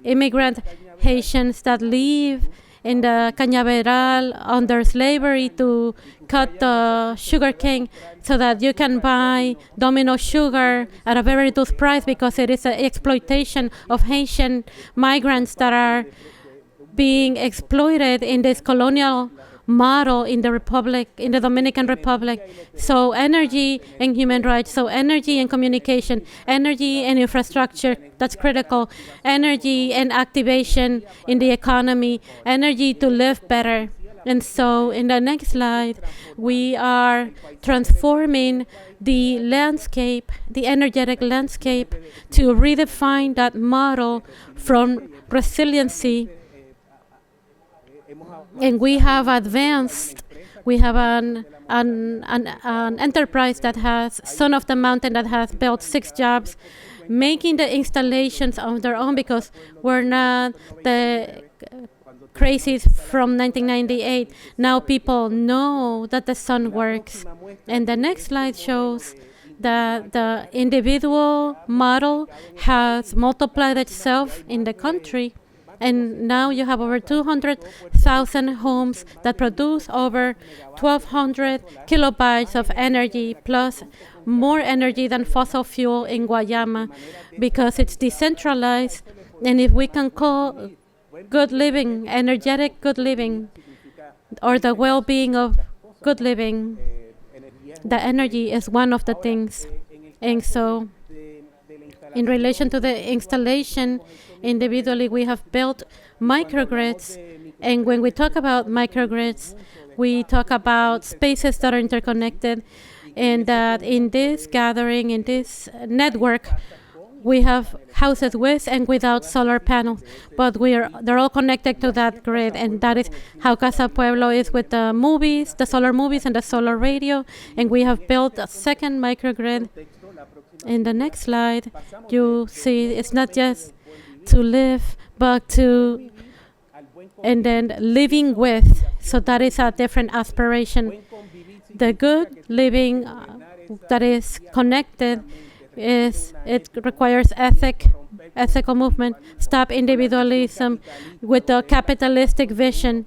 immigrant Haitians that live in the cañaveral under slavery to cut the sugar cane so that you can buy Domino sugar at a very reduced price, because it is an exploitation of Haitian migrants that are being exploited in this colonial model in the Republic, in the Dominican Republic. So energy and human rights, so energy and communication, energy and infrastructure, that's critical, energy and activation in the economy, energy to live better. And so in the next slide, we are transforming the landscape, the energetic landscape, to redefine that model from resiliency. And we have advanced We have an enterprise that has Son of the Mountain that has built 6 jobs, making the installations on their own because we're not the crazies from 1998. Now people know that the sun works. And the next slide shows that the individual model has multiplied itself in the country. And now you have over 200,000 homes that produce over 1,200 kilobytes of energy, plus more energy than fossil fuel in Guayama, because it's decentralized. And if we can call good living, energetic good living, or the well-being of good living, the energy is one of the things. And so, in relation to the installation, individually we have built microgrids. And when we talk about microgrids, we talk about spaces that are interconnected, and that in this gathering, in this network, we have houses with and without solar panels, but they're all connected to that grid, and that is how Casa Pueblo is with the movies, the solar movies and the solar radio, and we have built a second microgrid. In the next slide, you see it's not just to live, but to, and then living with, so that is a different aspiration. The good living that is connected it requires ethical movement, stop individualism with the capitalistic vision,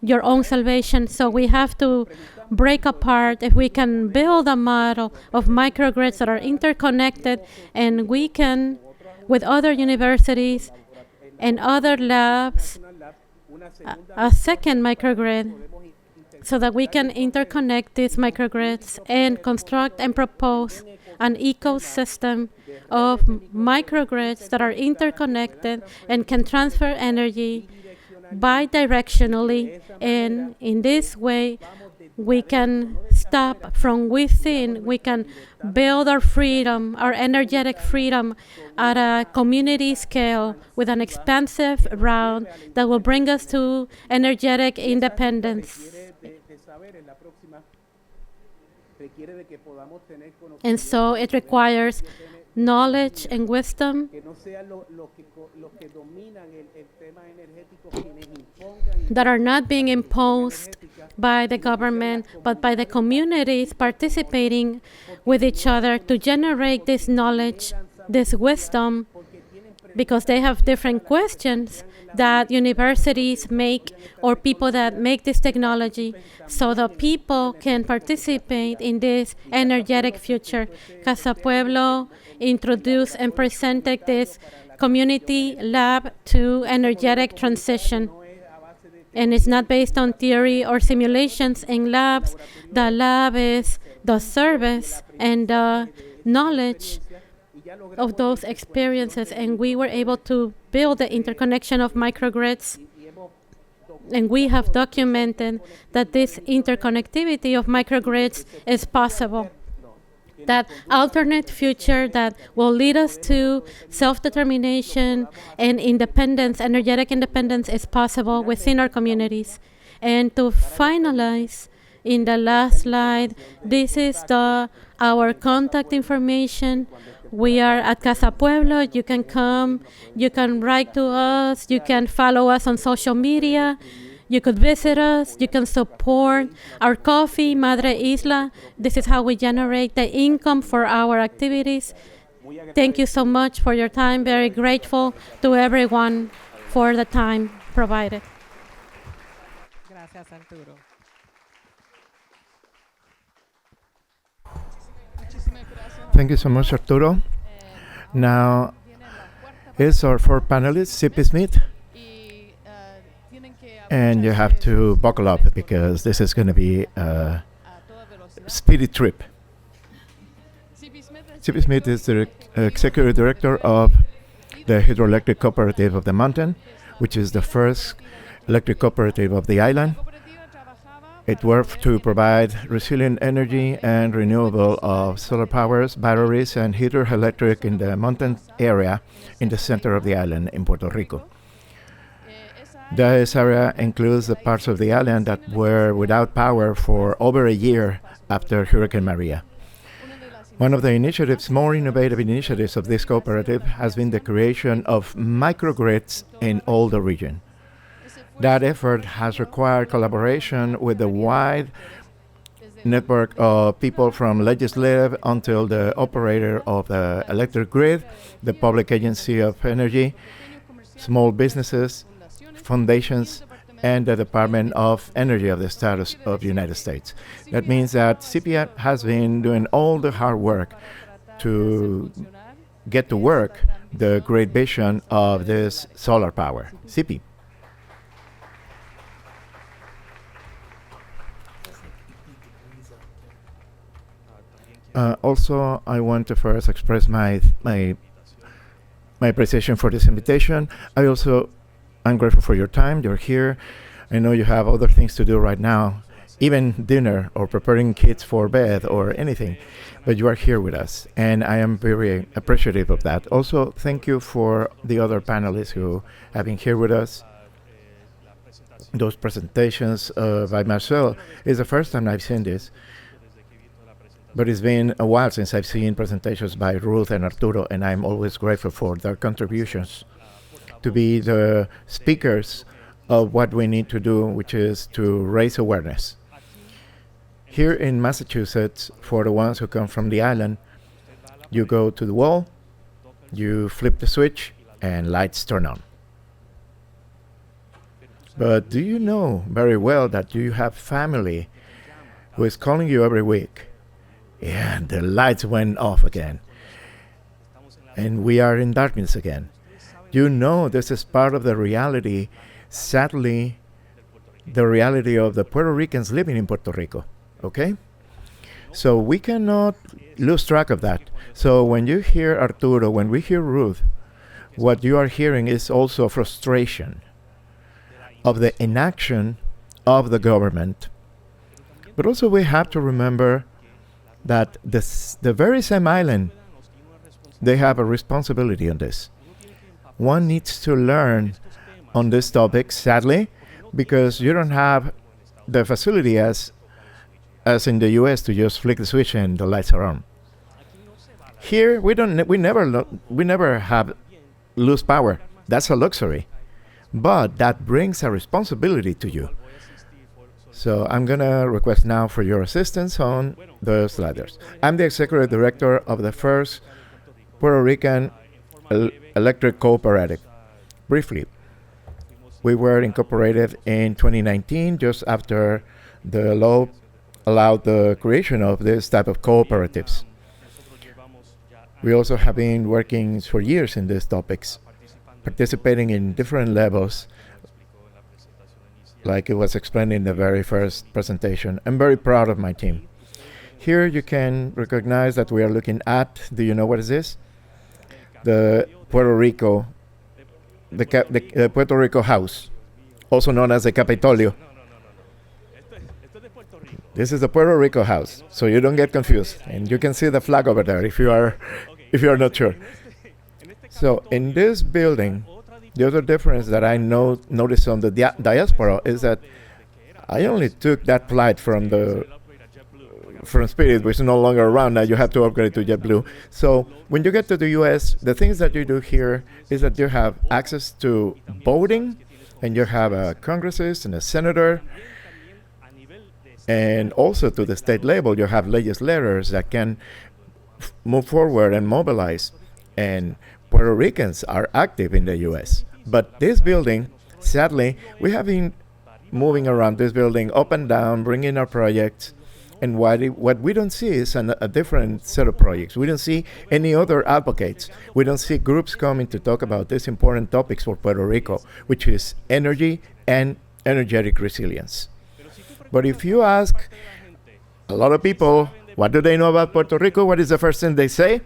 your own salvation. So we have to break apart. If we can build a model of microgrids that are interconnected, and we can, with other universities and other labs, a second microgrid, so that we can interconnect these microgrids and construct and propose an ecosystem of microgrids that are interconnected and can transfer energy bidirectionally. And in this way, we can stop from within. We can build our freedom, our energetic freedom, at a community scale with an expansive route that will bring us to energetic independence. And so it requires knowledge and wisdom that are not being imposed by the government, but by the communities participating with each other to generate this knowledge, this wisdom, because they have different questions that universities make or people that make this technology, so the people can participate in this energetic future. Casa Pueblo introduced and presented this community lab to energetic transition. And it's not based on theory or simulations in labs. The lab is the service and the knowledge of those experiences, and we were able to build the interconnection of microgrids, and we have documented that this interconnectivity of microgrids is possible. That alternate future that will lead us to self-determination and independence, energetic independence, is possible within our communities. And to finalize, in the last slide, this is our contact information. We are at Casa Pueblo. You can come, you can write to us, you can follow us on social media, you could visit us, you can support our coffee, Madre Isla. This is how we generate the income for our activities. Thank you so much for your time. Very grateful to everyone for the time provided. Gracias, Arturo. Thank you so much, Arturo. Now, here's our 4 panelists, CP Smith. And you have to buckle up because this is going to be a speedy trip. CP Smith is the Executive Director of the Hydroelectric Cooperative of the Mountain, which is the first electric cooperative of the island. It works to provide resilient energy and renewable of solar powers, batteries, and hydroelectric in the mountain area in the center of the island in Puerto Rico. This area includes the parts of the island that were without power for over a year after Hurricane Maria. One of the initiatives, more innovative initiatives of this cooperative has been the creation of microgrids in all the region. That effort has required collaboration with a wide network of people from legislative until the operator of the electric grid, the public agency of energy, small businesses, foundations, and the Department of Energy of the Status of the United States. That means that CPI has been doing all the hard work to get to work the great vision of this solar power. CP. Also, I want to first express my appreciation for this invitation. I'm grateful for your time. You're here. I know you have other things to do right now, even dinner or preparing kids for bed or anything, but you are here with us, and I am very appreciative of that. Also, thank you for the other panelists who have been here with us. Those presentations by Marcel is the first time I've seen this, but it's been a while since I've seen presentations by Ruth and Arturo, and I'm always grateful for their contributions to be the speakers of what we need to do, which is to raise awareness. Here in Massachusetts, for the ones who come from the island, you go to the wall, you flip the switch, and lights turn on. But do you know very well that you have family who is calling you every week? Yeah, the lights went off again, and we are in darkness again. You know this is part of the reality, sadly, the reality of the Puerto Ricans living in Puerto Rico, okay? So we cannot lose track of that. So when you hear Arturo, when we hear Ruth, what you are hearing is also frustration of the inaction of the government. But also we have to remember that the very same island, they have a responsibility on this. One needs to learn on this topic, sadly, because you don't have the facility as in the US to just flick the switch and the lights are on. Here we never have lose power. That's a luxury. But that brings a responsibility to you. So I'm gonna request now for your assistance on the sliders. I'm the executive director of the first Puerto Rican electric cooperative. Briefly, we were incorporated in 2019, just after the law allowed the creation of this type of cooperatives. We also have been working for years in these topics, participating in different levels, like it was explained in the very first presentation. I'm very proud of my team. Here you can recognize that we are looking at, do you know what is this? The Puerto Rico, the Puerto Rico House, also known as the Capitolio. This is the Puerto Rico House, so you don't get confused. And you can see the flag over there if you are not sure. So in this building, the other difference that I noticed on the diaspora is that I only took that flight from Spirit, which is no longer around. Now you have to upgrade to JetBlue. So when you get to the US, the things that you do here is that you have access to voting, and you have a congressman and a senator, and also to the state level, you have legislators that can move forward and mobilize. And Puerto Ricans are active in the US. But this building, sadly, we have been moving around this building up and down, bringing our projects. And what we don't see is a different set of projects. We don't see any other advocates. We don't see groups coming to talk about these important topics for Puerto Rico, which is energy and energetic resilience. But if you ask a lot of people, what do they know about Puerto Rico? What is the first thing they say?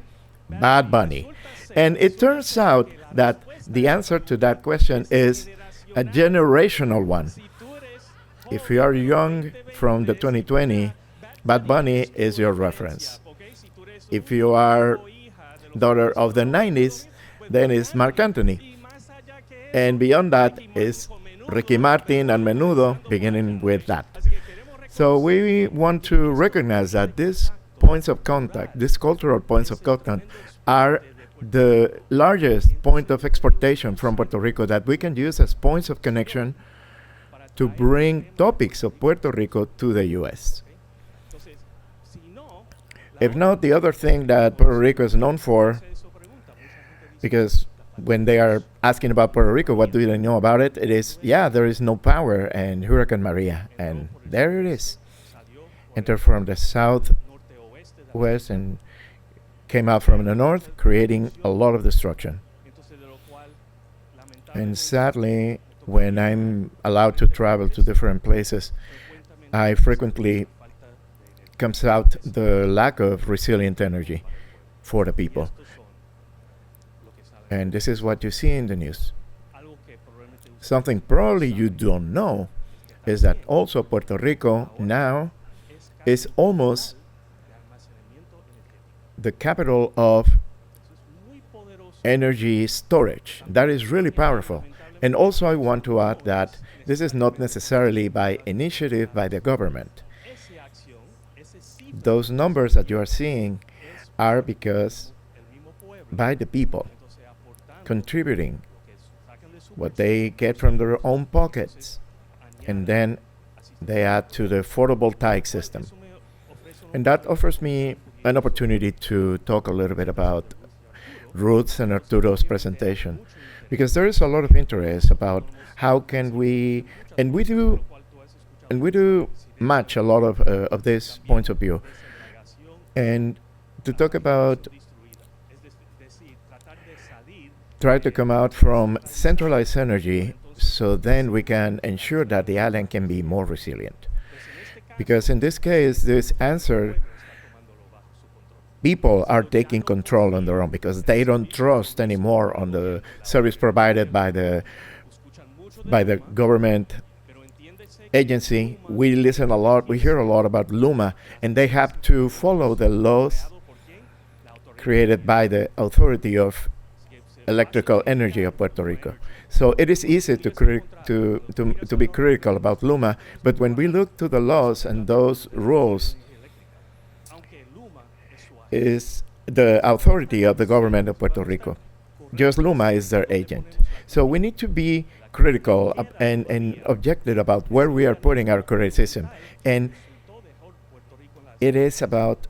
Bad Bunny. And it turns out that the answer to that question is a generational one. If you are young from the 2020, Bad Bunny is your reference. If you are daughter of the 90s, then it's Marc Anthony. And beyond that is Ricky Martin and Menudo, beginning with that. So we want to recognize that these points of contact, these cultural points of contact, are the largest point of exportation from Puerto Rico that we can use as points of connection to bring topics of Puerto Rico to the U.S. If not, the other thing that Puerto Rico is known for, because when they are asking about Puerto Rico, what do they know about it? It is, yeah, there is no power, and Hurricane Maria, and there it is. Entered from the southwest and came out from the north, creating a lot of destruction. And sadly, when I'm allowed to travel to different places, I frequently comes out the lack of resilient energy for the people. And this is what you see in the news. Something probably you don't know is that also Puerto Rico now is almost the capital of energy storage. That is really powerful. And also I want to add that this is not necessarily by initiative by the government. Those numbers that you are seeing are because by the people contributing what they get from their own pockets, and then they add to the photovoltaic system. And that offers me an opportunity to talk a little bit about Ruth's and Arturo's presentation, because there is a lot of interest about how can we, and we do match a lot of these points of view, and to talk about try to come out from centralized energy so then we can ensure that the island can be more resilient. Because in this case, this answer, people are taking control on their own because they don't trust anymore on the service provided by the government agency. We listen a lot, we hear a lot about Luma, and they have to follow the laws created by the Authority of Electrical Energy of Puerto Rico. So it is easy to be critical about Luma, but when we look to the laws and those rules, is the authority of the government of Puerto Rico. Just Luma is their agent. So we need to be critical and objective about where we are putting our criticism. And it is about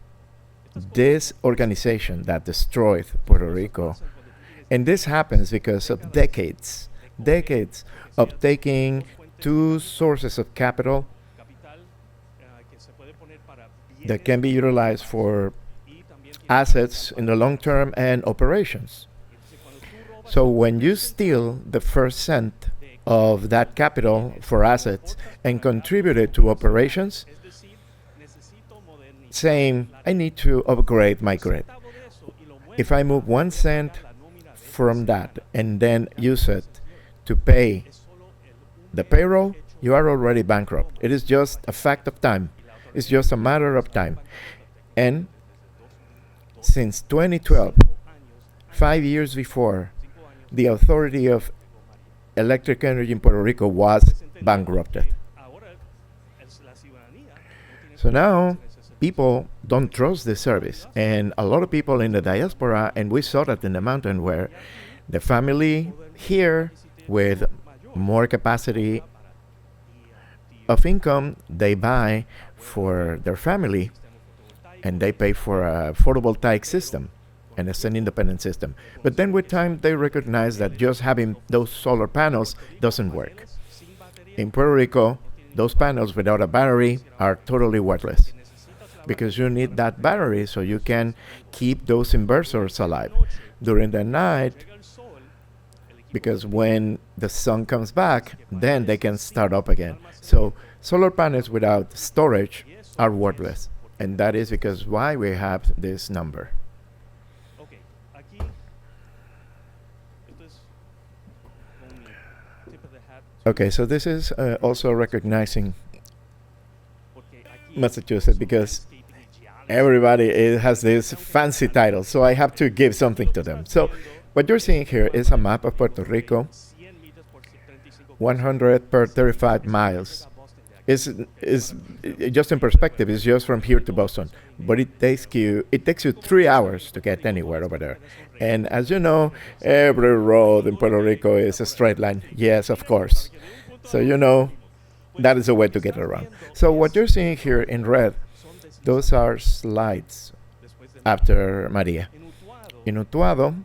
this organization that destroyed Puerto Rico. And this happens because of decades of taking two sources of capital that can be utilized for assets in the long term and operations. So when you steal the first cent of that capital for assets and contribute it to operations, saying, I need to upgrade my grid. If I move 1 cent from that and then use it to pay the payroll, you are already bankrupt. It is just a fact of time. It's just a matter of time. And since 2012, 5 years before, the Authority of Electric Energy in Puerto Rico was bankrupted. So now people don't trust the service. And a lot of people in the diaspora, and we saw that in the mountain, where the family here with more capacity of income, they buy for their family and they pay for a photovoltaic system and it's an independent system. But then with time, they recognize that just having those solar panels doesn't work. In Puerto Rico, those panels without a battery are totally worthless because you need that battery so you can keep those inverters alive during the night, because when the sun comes back, then they can start up again. So solar panels without storage are worthless. And that is because why we have this number. Okay, so this is also recognizing Massachusetts, because everybody has this fancy title, so I have to give something to them. So what you're seeing here is a map of Puerto Rico 100 per 35 miles. Is just in perspective, it's just from here to Boston, but it takes you 3 hours to get anywhere over there. And as you know, every road in Puerto Rico is a straight line. Yes, of course. So you know that is a way to get around. So what you're seeing here in red, those are slides after Maria. In Utuado,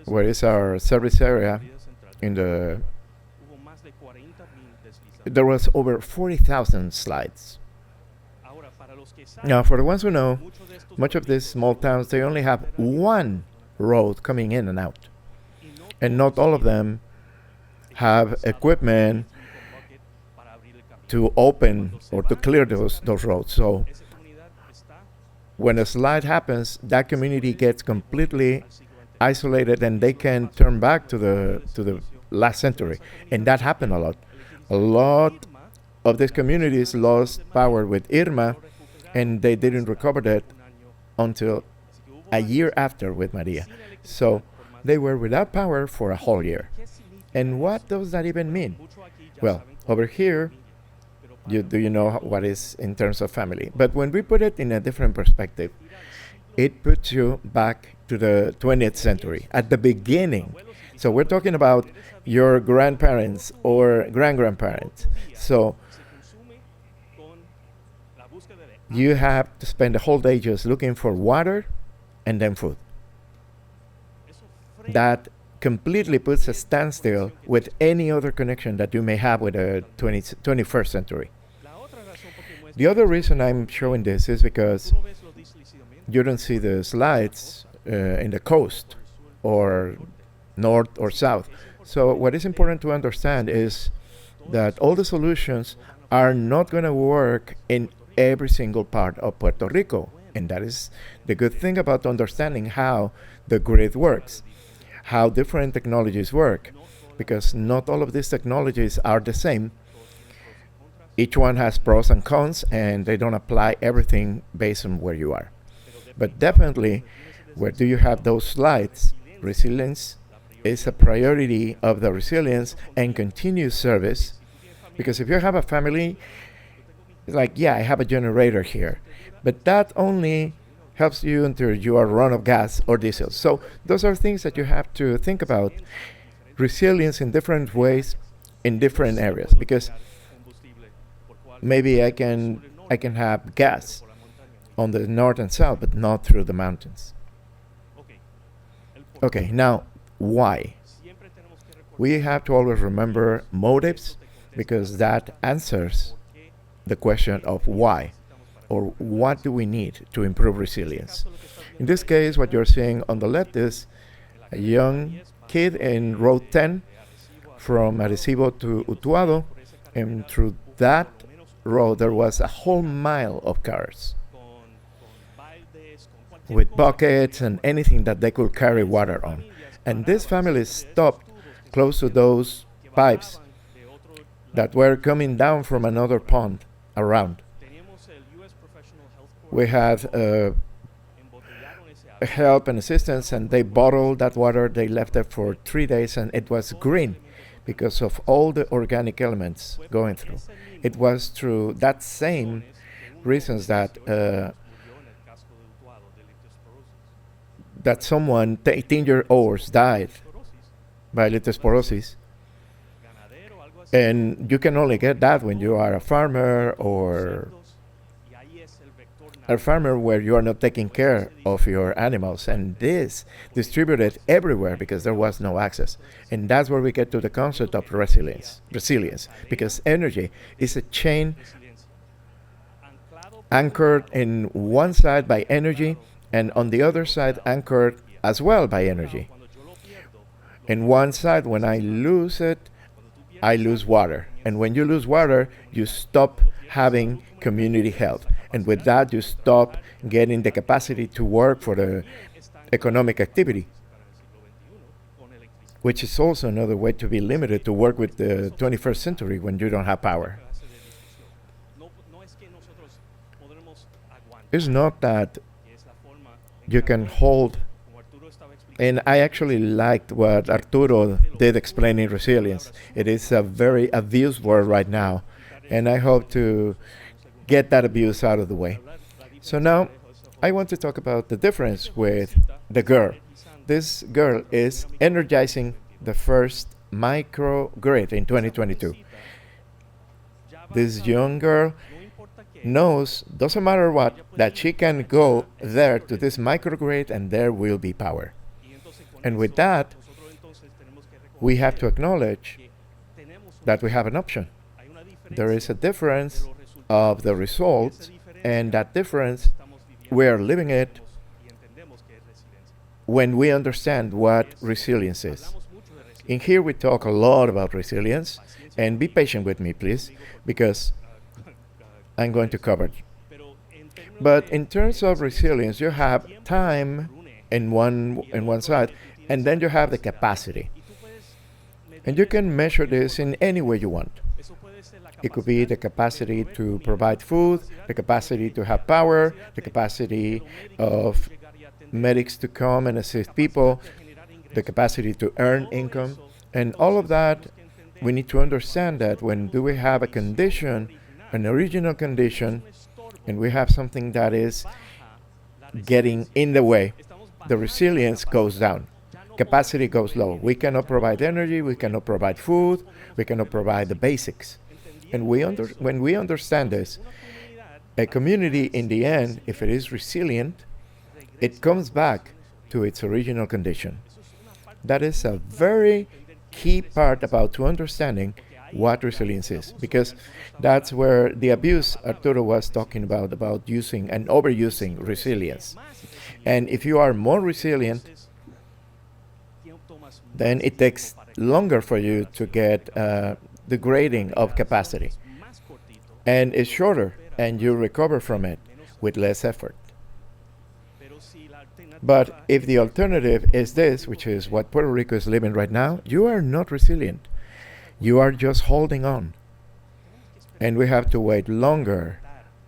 where is our service area, there was over 40,000 slides. Now, for the ones who know, much of these small towns, they only have one road coming in and out. And not all of them have equipment to open or to clear those roads. So when a slide happens, that community gets completely isolated and they can turn back to the last century. And that happened a lot. A lot of these communities lost power with Irma, and they didn't recover that until a year after with Maria. So they were without power for a whole year. And what does that even mean? Well, over here, do you know what is in terms of family? But when we put it in a different perspective, it puts you back to the 20th century, at the beginning. So we're talking about your grandparents or grand-grandparents. So you have to spend the whole day just looking for water and then food. That completely puts a standstill with any other connection that you may have with the 21st century. The other reason I'm showing this is because you don't see the slides in the coast or north or south. So what is important to understand is that all the solutions are not going to work in every single part of Puerto Rico. And that is the good thing about understanding how the grid works, how different technologies work, because not all of these technologies are the same. Each one has pros and cons, and they don't apply everything based on where you are. But definitely, where do you have those slides? Resilience is a priority of the resilience and continuous service, because if you have a family, it's like, yeah, I have a generator here, but that only helps you until you are run of gas or diesel. So those are things that you have to think about. Resilience in different ways in different areas, because maybe I can have gas on the north and south, but not through the mountains. Okay, now why? We have to always remember motives, because that answers the question of why, or what do we need to improve resilience. In this case, what you're seeing on the left is a young kid in road 10 from Arecibo to Utuado, and through that road there was a whole mile of cars with buckets and anything that they could carry water on. And this family stopped close to those pipes that were coming down from another pond around. We had help and assistance, and they bottled that water. They left it for 3 days, and it was green because of all the organic elements going through. It was through that same reasons that someone, 18-year-olds, died by leptospirosis. And you can only get that when you are a farmer, or a farmer where you are not taking care of your animals. And this distributed everywhere because there was no access. And that's where we get to the concept of resilience, because energy is a chain anchored in one side by energy, and on the other side anchored as well by energy. In one side, when I lose it, I lose water. And when you lose water, you stop having community health. And with that, you stop getting the capacity to work for the economic activity, which is also another way to be limited to work with the 21st century when you don't have power. It's not that you can hold And I actually liked what Arturo did explaining resilience. It is a very abused word right now, and I hope to get that abuse out of the way. So now I want to talk about the difference with the girl. This girl is energizing the first microgrid in 2022. This young girl knows, doesn't matter what, that she can go there to this microgrid and there will be power. And with that, we have to acknowledge that we have an option. There is a difference of the results, and that difference, we are living it when we understand what resilience is. In here we talk a lot about resilience, and be patient with me, please, because I'm going to cover it. But in terms of resilience, you have time in one side, and then you have the capacity. And you can measure this in any way you want. It could be the capacity to provide food, the capacity to have power, the capacity of medics to come and assist people, the capacity to earn income. And all of that, we need to understand that when do we have a condition, an original condition, and we have something that is getting in the way, the resilience goes down. Capacity goes low. We cannot provide energy, we cannot provide food, we cannot provide the basics. And when we understand this, a community in the end, if it is resilient, it comes back to its original condition. That is a very key part about to understanding what resilience is, because that's where the abuse Arturo was talking about using and overusing resilience. And if you are more resilient, then it takes longer for you to get the grading of capacity. And it's shorter, and you recover from it with less effort. But if the alternative is this, which is what Puerto Rico is living right now, you are not resilient. You are just holding on. And we have to wait longer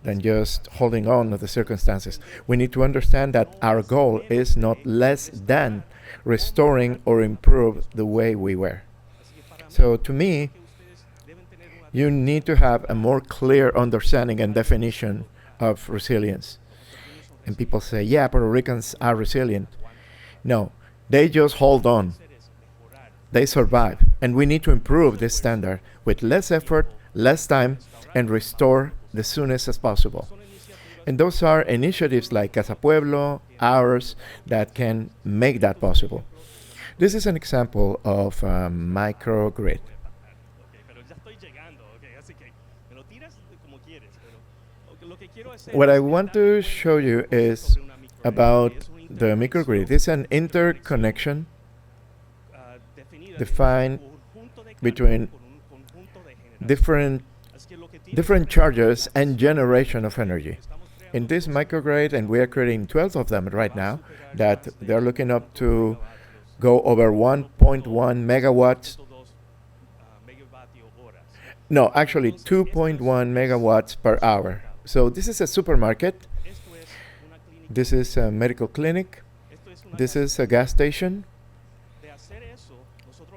than just holding on to the circumstances. We need to understand that our goal is not less than restoring or improve the way we were. So to me, you need to have a more clear understanding and definition of resilience. And people say, yeah, Puerto Ricans are resilient. No, they just hold on. They survive. And we need to improve this standard with less effort, less time, and restore the soonest as possible. And those are initiatives like Casa Pueblo, ours, that can make that possible. This is an example of a microgrid. What I want to show you is about the microgrid. It's an interconnection defined between different charges and generation of energy. In this microgrid, and we are creating 12 of them right now, that they're looking up to go over 1.1 megawatts. No, actually 2.1 megawatts per hour. So this is a supermarket. This is a medical clinic. This is a gas station.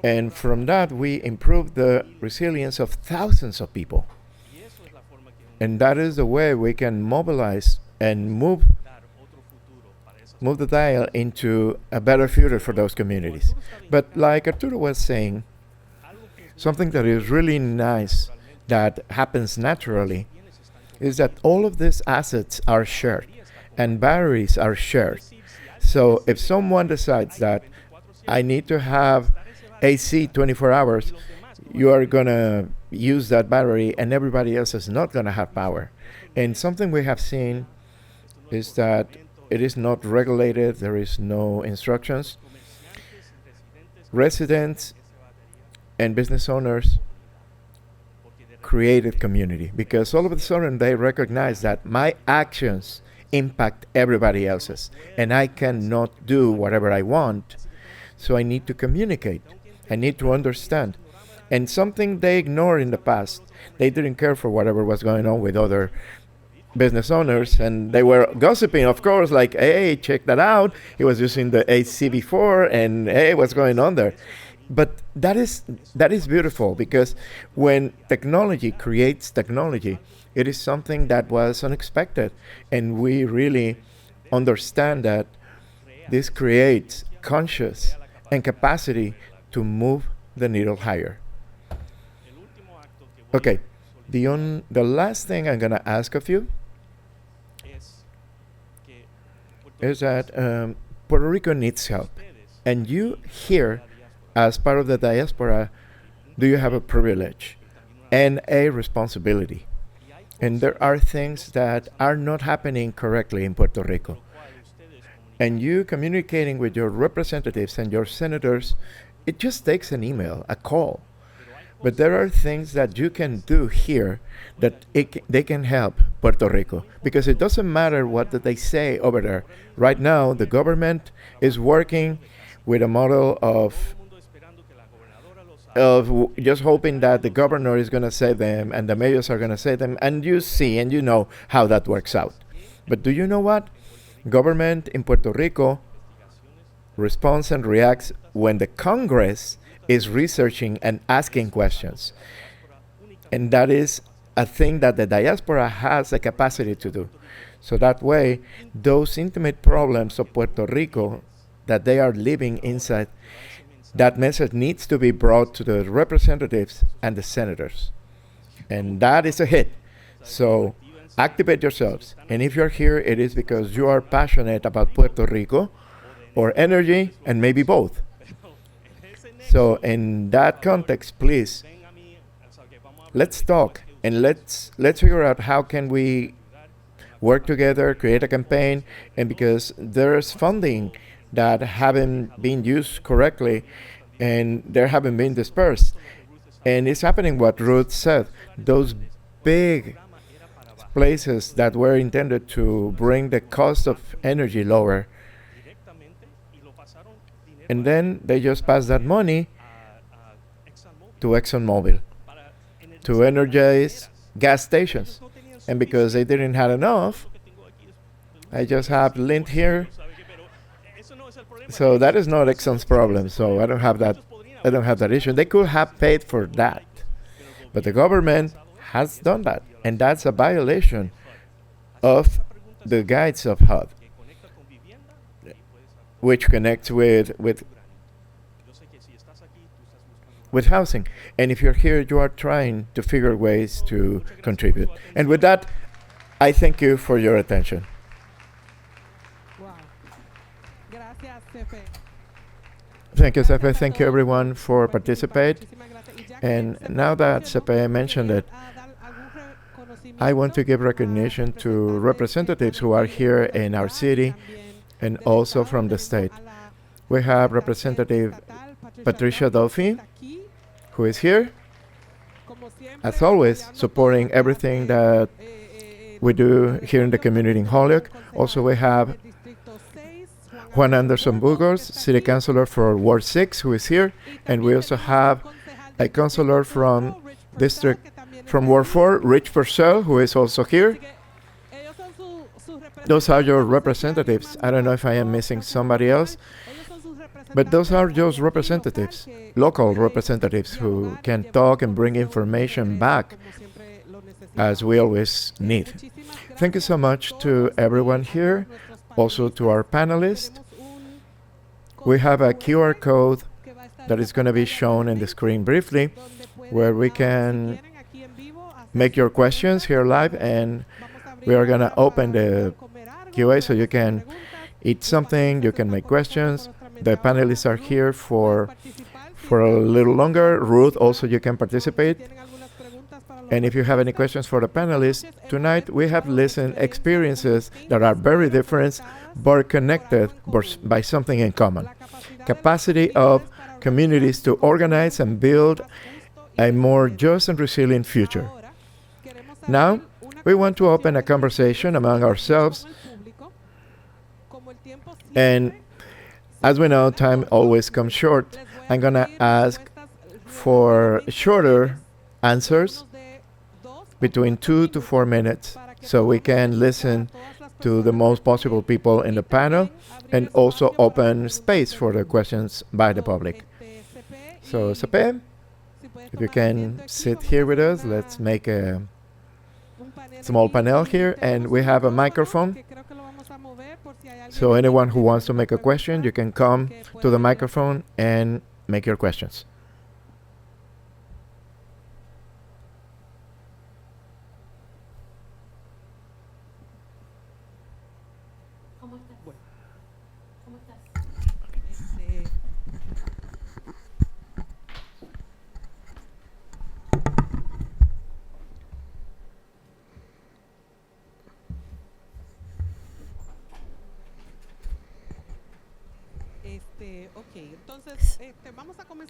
And from that, we improve the resilience of thousands of people. And that is the way we can mobilize and move the dial into a better future for those communities. But like Arturo was saying, something that is really nice that happens naturally is that all of these assets are shared and batteries are shared. So if someone decides that I need to have AC 24 hours, you are going to use that battery and everybody else is not going to have power. And something we have seen is that it is not regulated, there is no instructions. Residents and business owners created community because all of a sudden they recognize that my actions impact everybody else's and I cannot do whatever I want. So I need to communicate. I need to understand. And something they ignored in the past, they didn't care for whatever was going on with other business owners, and they were gossiping, of course, like, hey, check that out. He was using the AC before, and hey, what's going on there? But that is beautiful, because when technology creates technology, it is something that was unexpected, and we really understand that this creates conscious and capacity to move the needle higher. Okay, the last thing I'm going to ask of you is that Puerto Rico needs help. And you here, as part of the diaspora, do you have a privilege and a responsibility? And there are things that are not happening correctly in Puerto Rico. And you communicating with your representatives and your senators, it just takes an email, a call. But there are things that you can do here that they can help Puerto Rico, because it doesn't matter what they say over there. Right now, the government is working with a model of just hoping that the governor is going to save them and the mayors are going to save them, and you see and you know how that works out. But do you know what? Government in Puerto Rico responds and reacts when the Congress is researching and asking questions. And that is a thing that the diaspora has the capacity to do. So that way, those intimate problems of Puerto Rico that they are living inside, that message needs to be brought to the representatives and the senators. And that is a hit. So activate yourselves. And if you're here, it is because you are passionate about Puerto Rico or energy, and maybe both. So in that context, please, let's talk and let's figure out how can we work together, create a campaign, and because there's funding that haven't been used correctly and they haven't been dispersed. And it's happening what Ruth said, those big places that were intended to bring the cost of energy lower, and then they just pass that money to ExxonMobil to energize gas stations. And because they didn't have enough, I just have lint here. So that is not Exxon's problem. So I don't have that issue. They could have paid for that. But the government has done that. And that's a violation of the guides of HUD, which connects with housing. And if you're here, you are trying to figure ways to contribute. And with that, I thank you for your attention. Wow. Gracias, Cefe. Thank you, Cefe. Thank you, everyone, for participating. And now that Cefe mentioned it, I want to give recognition to representatives who are here in our city and also from the state. We have Representative Patricia Dolphy, who is here, as always, supporting everything that we do here in the community in Holyoke. Also, we have Juan Anderson Burgos, City Councilor for Ward 6, who is here. And we also have a councilor from Ward 4, Rich Purcell, who is also here. Those are your representatives. I don't know if I am missing somebody else, but those are just representatives, local representatives who can talk and bring information back as we always need. Thank you so much to everyone here, also to our panelists. We have a QR code that is going to be shown in the screen briefly, where we can make your questions here live, and we are going to open the QA so you can eat something, you can make questions. The panelists are here for a little longer. Ruth, also you can participate. And if you have any questions for the panelists, tonight we have listened experiences that are very different but connected by something in common. Capacity of communities to organize and build a more just and resilient future. Now, we want to open a conversation among ourselves. And as we know, time always comes short. I'm going to ask for shorter answers, between 2 to 4 minutes, so we can listen to the most possible people in the panel and also open space for the questions by the public. So, Sepe, if you can sit here with us, let's make a small panel here, and we have a microphone. So anyone who wants to make a question, you can come to the microphone and make your questions.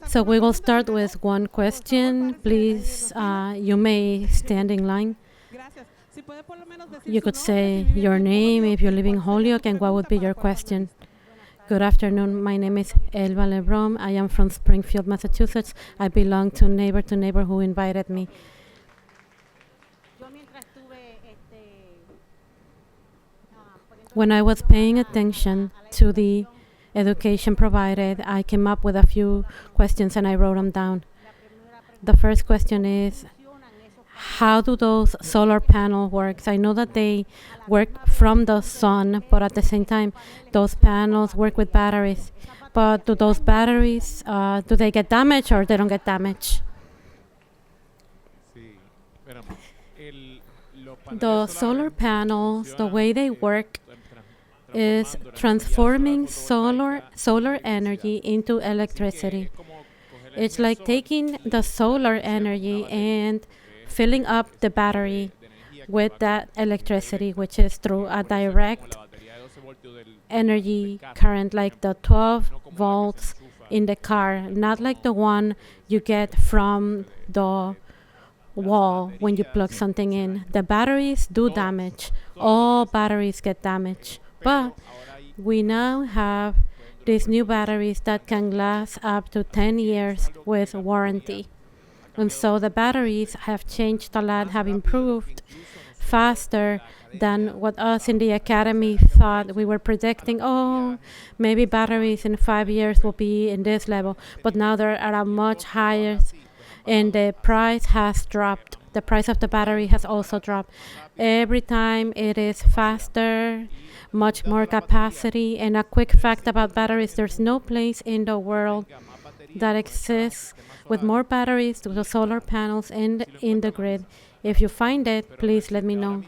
So we will start with one question. Please, you may stand in line. You could say your name if you live in Holyoke and what would be your question. Good afternoon. My name is Elba Lebron. I am from Springfield, Massachusetts. I belong to Neighbor who invited me. When I was paying attention to the education provided, I came up with a few questions and I wrote them down. The first question is, how do those solar panels work? I know that they work from the sun, but at the same time, those panels work with batteries. But do those batteries, do they get damaged or they don't get damaged? The solar panels, the way they work is transforming solar energy into electricity. It's like taking the solar energy and filling up the battery with that electricity, which is through a direct energy current, like the 12 volts in the car, not like the one you get from the wall when you plug something in. The batteries do damage. All batteries get damaged. But we now have these new batteries that can last up to 10 years with warranty. And so the batteries have changed a lot, have improved faster than what us in the academy thought. We were predicting, maybe batteries in 5 years will be in this level. But now they're at a much higher, and the price has dropped. The price of the battery has also dropped. Every time it is faster, much more capacity. And a quick fact about batteries, there's no place in the world that exists with more batteries to the solar panels in the grid. If you find it, please let me know.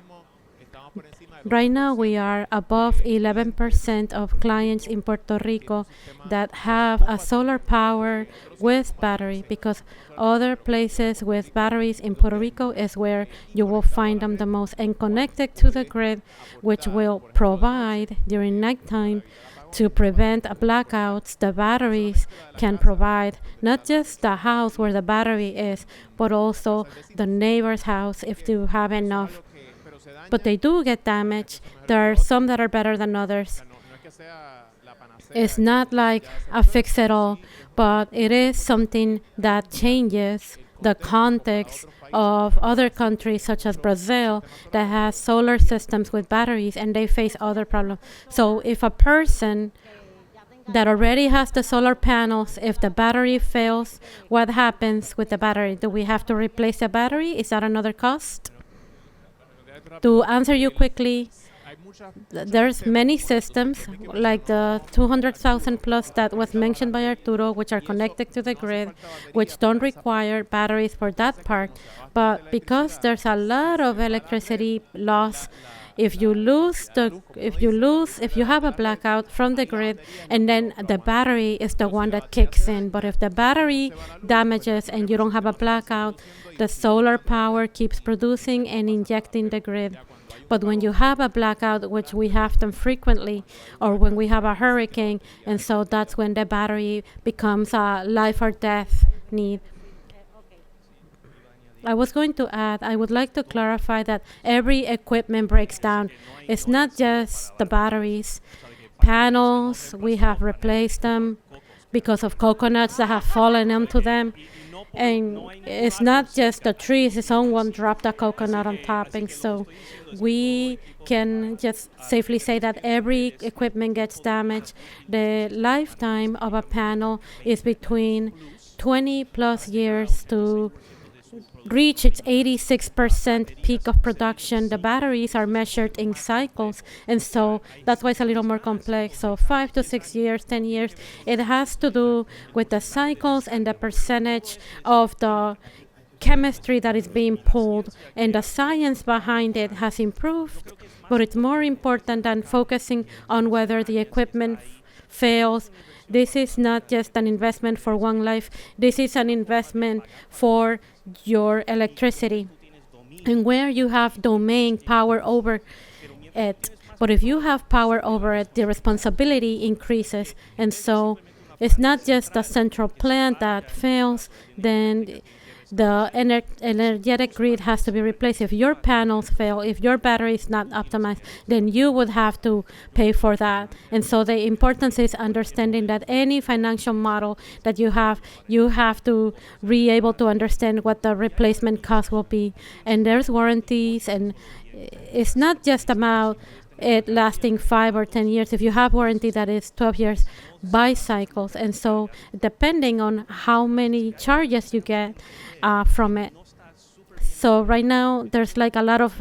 Right now, we are above 11% of clients in Puerto Rico that have a solar power with battery, because other places with batteries in Puerto Rico is where you will find them the most, and connected to the grid, which will provide during nighttime to prevent blackouts. The batteries can provide not just the house where the battery is, but also the neighbor's house if you have enough. But they do get damaged. There are some that are better than others. It's not like a fix-it-all, but it is something that changes the context of other countries such as Brazil that has solar systems with batteries and they face other problems. So if a person that already has the solar panels, if the battery fails, what happens with the battery? Do we have to replace the battery? Is that another cost? To answer you quickly, there's many systems like the 200,000 plus that was mentioned by Arturo, which are connected to the grid, which don't require batteries for that part. But because there's a lot of electricity loss, if you have a blackout from the grid, and then the battery is the one that kicks in. But if the battery damages and you don't have a blackout, the solar power keeps producing and injecting the grid. But when you have a blackout, which we have them frequently, or when we have a hurricane, and so that's when the battery becomes a life or death need. I was going to add, I would like to clarify that every equipment breaks down. It's not just the batteries. Panels, we have replaced them. because of coconuts that have fallen onto them. And it's not just the trees, someone dropped a coconut on top. And so we can just safely say that every equipment gets damaged. The lifetime of a panel is between 20 plus years to reach its 86% peak of production. The batteries are measured in cycles, and so that's why it's a little more complex. So 5 to 6 years, 10 years, it has to do with the cycles and the percentage of the chemistry that is being pulled, and the science behind it has improved, but it's more important than focusing on whether the equipment fails. This is not just an investment for one life. This is an investment for your electricity, and where you have domain power over it. But if you have power over it, the responsibility increases. And so it's not just the central plant that fails, then the energetic grid has to be replaced. If your panels fail, if your battery is not optimized, then you would have to pay for that. And so the importance is understanding that any financial model that you have to be able to understand what the replacement cost will be. And there's warranties, and it's not just about it lasting 5 or 10 years. If you have warranty that is 12 years, buy cycles. And so depending on how many charges you get from it. So right now there's like a lot of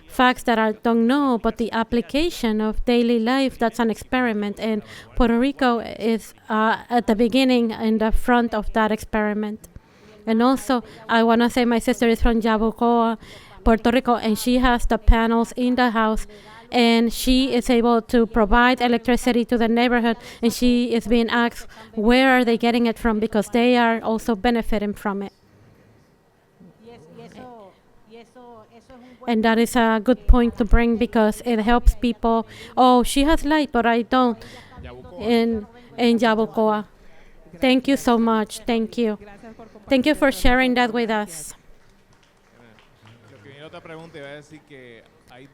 facts that I don't know, but the application of daily life, that's an experiment, and Puerto Rico is at the beginning in the front of that experiment. And also I want to say my sister is from Yabucoa, Puerto Rico, and she has the panels in the house, and she is able to provide electricity to the neighborhood, and she is being asked where are they getting it from, because they are also benefiting from it. And that is a good point to bring, because it helps people. Oh, she has light, but I don't. In Yabucoa. Thank you so much. Thank you. Thank you for sharing that with us.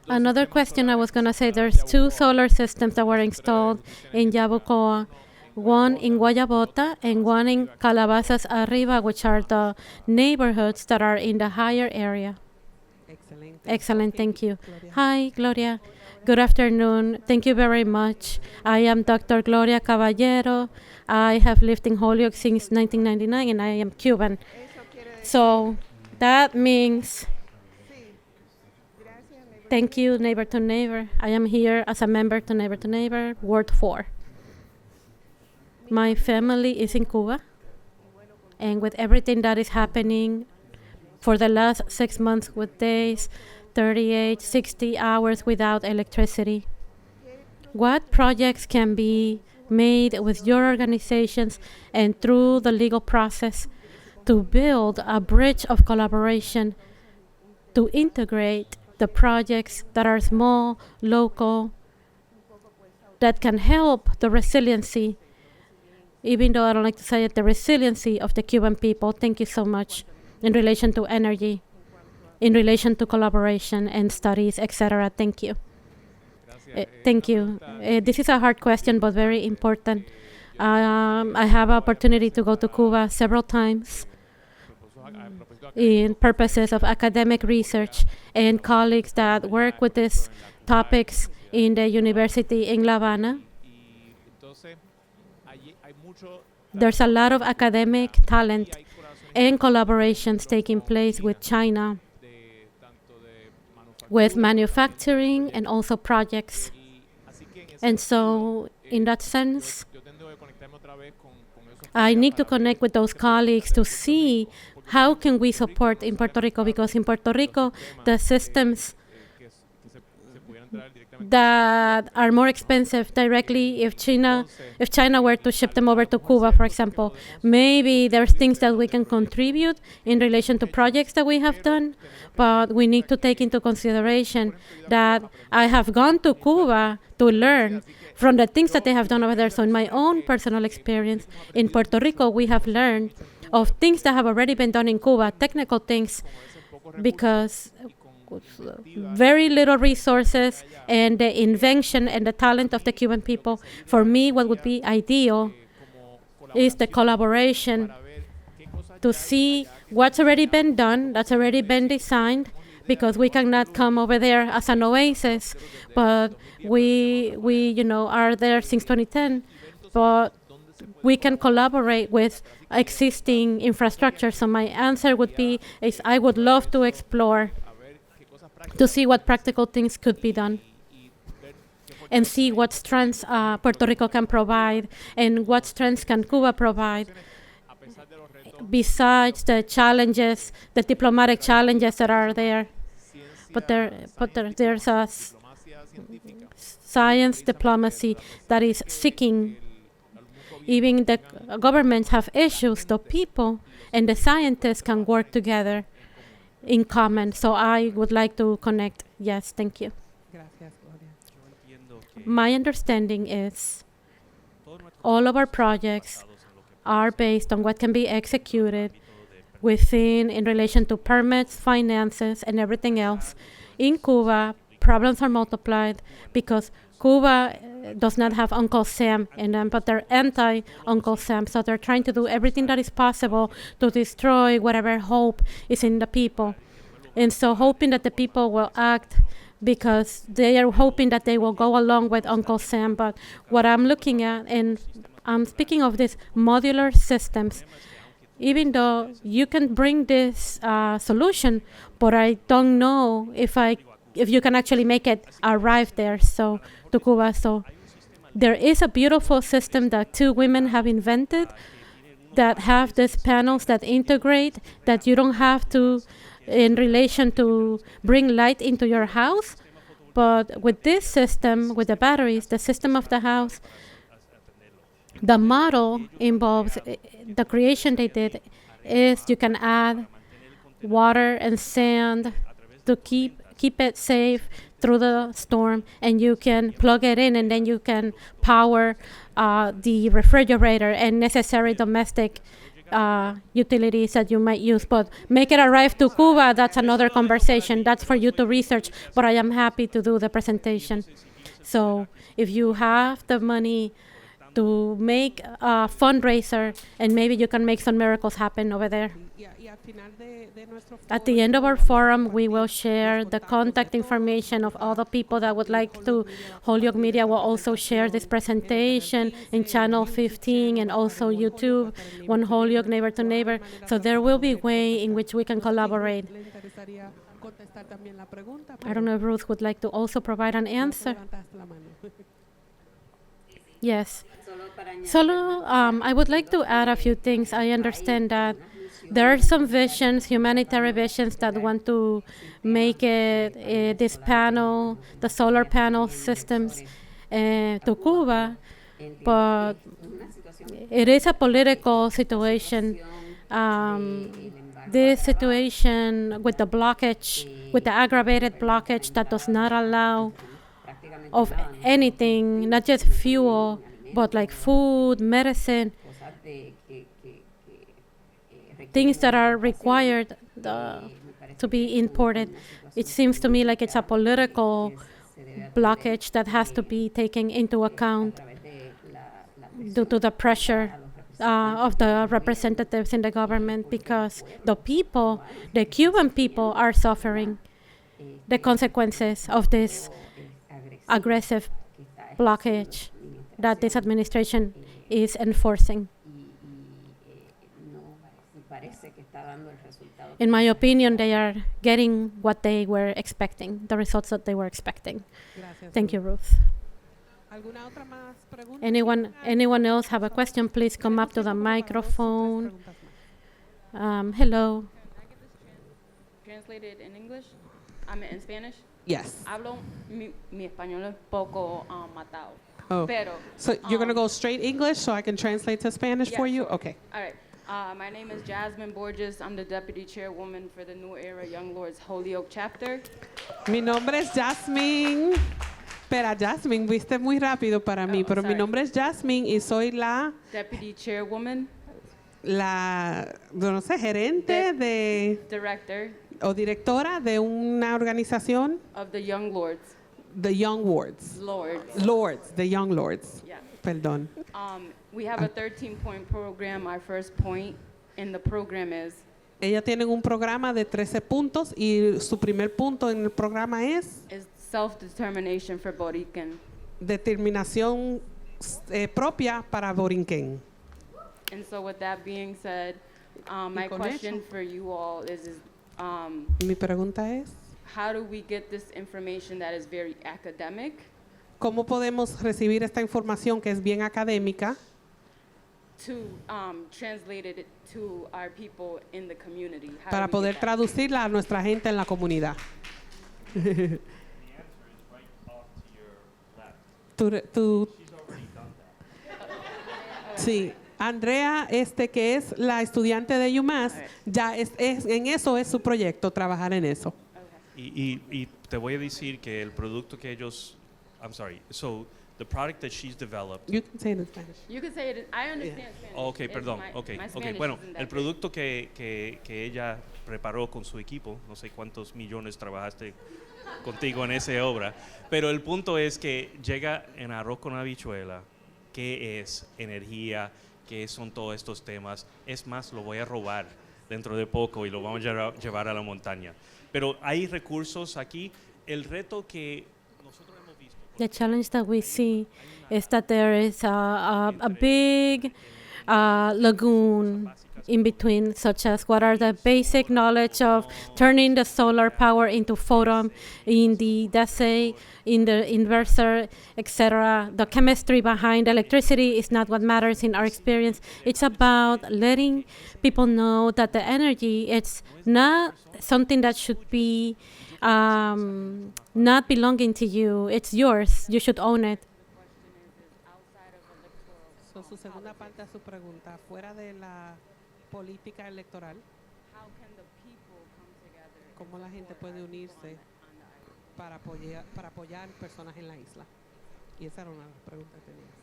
Another question I was going to say, there's 2 solar systems that were installed in Yabucoa, one in Guayabota and one in Calabazas Arriba, which are the neighborhoods that are in the higher area. Excellent, thank you. Hi, Gloria. Good afternoon. Thank you very much. I am Dr. Gloria Caballero. I have lived in Holyoke since 1999, and I am Cuban. So that means, thank you, Neighbor to Neighbor. I am here as a member to Neighbor, Ward 4. My family is in Cuba, and with everything that is happening for the last 6 months, with days, 38, 60 hours without electricity, what projects can be made with your organizations and through the legal process to build a bridge of collaboration to integrate the projects that are small, local, that can help the resiliency, even though I don't like to say it, the resiliency of the Cuban people? Thank you so much. In relation to energy, in relation to collaboration and studies, etc. Thank you. Thank you. This is a hard question, but very important. I have opportunity to go to Cuba several times in purposes of academic research, and colleagues that work with these topics in the university in La Habana. There's a lot of academic talent and collaborations taking place with China, with manufacturing and also projects. And so in that sense, I need to connect with those colleagues to see how can we support in Puerto Rico, because in Puerto Rico, the systems that are more expensive directly, if China were to ship them over to Cuba, for example, maybe there's things that we can contribute in relation to projects that we have done, but we need to take into consideration that I have gone to Cuba to learn from the things that they have done over there. So in my own personal experience, in Puerto Rico, we have learned of things that have already been done in Cuba, technical things, because very little resources and the invention and the talent of the Cuban people. For me, what would be ideal is the collaboration to see what's already been done, that's already been designed, because we cannot come over there as an oasis, but we are there since 2010, but we can collaborate with existing infrastructure. So my answer would be is I would love to explore to see what practical things could be done and see what strengths Puerto Rico can provide and what strengths can Cuba provide besides the challenges, the diplomatic challenges that are there. But there's a science diplomacy that is seeking. Even the governments have issues, the people and the scientists can work together in common. So I would like to connect. Yes, thank you. My understanding is all of our projects are based on what can be executed within in relation to permits, finances, and everything else. In Cuba, problems are multiplied because Cuba does not have Uncle Sam in them, but they're anti-Uncle Sam. So they're trying to do everything that is possible to destroy whatever hope is in the people. And so hoping that the people will act because they are hoping that they will go along with Uncle Sam. But what I'm looking at, and I'm speaking of these modular systems, even though you can bring this solution, but I don't know if you can actually make it arrive there, so to Cuba. So there is a beautiful system that two women have invented that have these panels that integrate, that you don't have to, in relation to bring light into your house. But with this system, with the batteries, the system of the house, the model involves, the creation they did is you can add water and sand to keep it safe through the storm, and you can plug it in, and then you can power the refrigerator and necessary domestic utilities that you might use. But make it arrive to Cuba, that's another conversation. That's for you to research, but I am happy to do the presentation. So if you have the money to make a fundraiser, and maybe you can make some miracles happen over there. At the end of our forum, we will share the contact information of all the people that would like to. Holyoke Media will also share this presentation in channel 15 and also YouTube, One Holyoke, Neighbor to Neighbor. So there will be a way in which we can collaborate. I don't know if Ruth would like to also provide an answer. Yes. Solo, I would like to add a few things. I understand that there are some visions, humanitarian visions, that want to make it this panel, the solar panel systems to Cuba, but it is a political situation. This situation with the blockage, with the aggravated blockage that does not allow of anything, not just fuel, but like food, medicine, things that are required to be imported. It seems to me like it's a political blockage that has to be taken into account due to the pressure of the representatives in the government, because the people, the Cuban people, are suffering the consequences of this aggressive blockage that this administration is enforcing. In my opinion, they are getting what they were expecting, the results that they were expecting. Thank you, Ruth. Anyone else have a question? Please come up to the microphone. Hello. Translated in English? In Spanish? Yes. Hablo mi español es poco matado. Oh. Pero, So you're going to go straight English so I can translate to Spanish for you? Sure. Okay. All right. My name is Jasmine Borges. I'm the Deputy Chairwoman for the New Era Young Lords Holyoke Chapter. Mi nombre es Jasmine. Espera, Jasmine, viste muy rápido para mí, pero mi nombre es Jasmine y soy la Deputy Chairwoman. No sé, gerente Director o directora de una organización of the Young Lords. The young lords. Lords, the young lords. Yeah. Perdón. We have a 13-point program. Our first point in the program is Ellas tienen un programa de 13 puntos y su primer punto en el programa es self-determination for Borican. determinación propia para Borinquen. And so with that being said, my con question eso. for you all is Mi pregunta es, how do we get this information that is very academic ¿cómo podemos recibir esta información que es bien académica to translate it to our people in the community? How para do we poder get that? traducirla a nuestra gente en la comunidad? Tú- Sí, Andrea, que es la estudiante de UMass, ya en eso es su proyecto, trabajar en eso. Y te voy a decir que el producto que ellos, I'm sorry, so the product that she's developed. You can say it in Spanish. You can say it. I understand Spanish. Ok, It's perdón, my- ok, my ok. Spanish Bueno, isn't that el great. producto que ella preparó con su equipo, no sé cuántos millones trabajaste contigo en esa obra, pero el punto es que llega en arroz con habichuela, qué es energía, qué son todos estos temas. Es más, lo voy a robar dentro de poco y lo vamos a llevar a la montaña. Pero hay recursos aquí. El reto que nosotros hemos visto. The challenge that we see is that there is a big lagoon in between, such as what are the basic knowledge of turning the solar power into photon in the DC, in the inverter, etc. The chemistry behind electricity is not what matters in our experience. It's about letting people know that the energy, it's not something that should be not belonging to you. It's yours. You should own it. So, su segunda parte de su pregunta, fuera de la política electoral, How can the people come together and ¿cómo la gente puede unirse para apoyar personas en la isla? Y esa era una de las preguntas que tenías.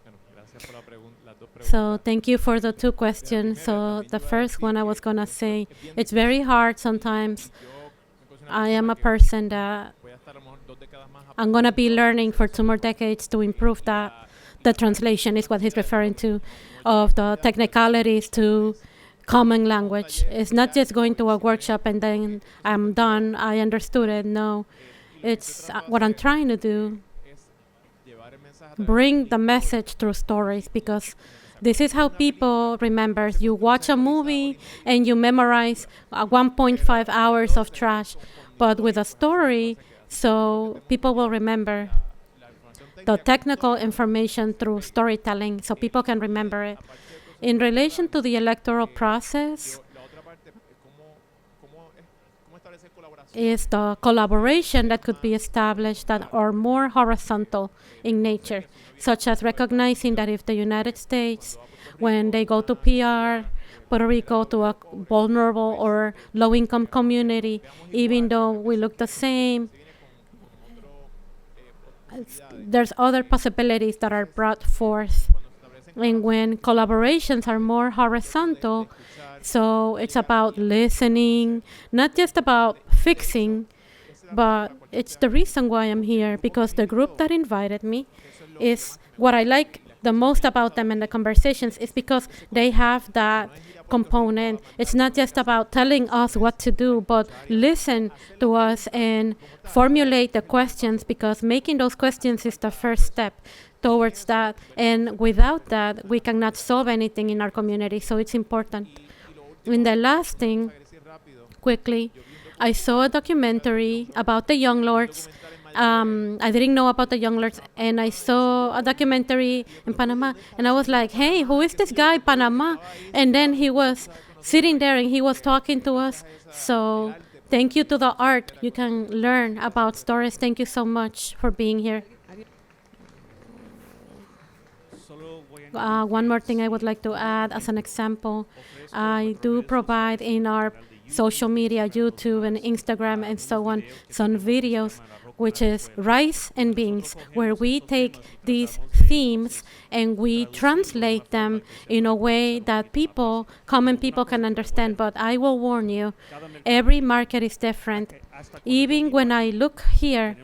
Bueno, gracias por las dos preguntas. So thank you for the two questions. So the first one I was going to say, it's very hard sometimes. I am a person that Voy a estar a lo mejor 2 décadas más I'm going to be learning for 2 more decades to improve that. The translation is what he's referring to, of the technicalities to common language. It's not just going to a workshop and then I'm done, I understood it. No, it's what I'm trying to do, es llevar el mensaje a través bring the message through stories, because this is how people remember. You watch a movie and you memorize 1.5 hours of trash, but with a story, so people will remember the technical information through storytelling, so people can remember it. In relation to the electoral process, la otra parte es cómo establecer colaboración is the collaboration that could be established that are more horizontal in nature, such as recognizing that if the United States, when they go to PR, Puerto Rico to a vulnerable or low-income community, even though we look the same, there's other possibilities that are brought forth. And when collaborations are more horizontal, so it's about listening, not just about fixing, but it's the reason why I'm here, because the group that invited me is what I like the most about them in the conversations is because they have that component. It's not just about telling us what to do, but listen to us and formulate the questions, because making those questions is the first step towards that. And without that, we cannot solve anything in our community. So it's important. And the last thing, quickly, I saw a documentary about the Young Lords. I didn't know about the Young Lords, and I saw a documentary in Panama, and I was like, hey, who is this guy, Panama? And then he was sitting there, and he was talking to us. So thank you to the art. You can learn about stories. Thank you so much for being here. One more thing I would like to add as an example. I do provide in our social media, YouTube and Instagram and so on, some videos, which is rice and beans, where we take these themes and we translate them in a way that common people can understand. But I will warn you, every market is different. Even when I look here,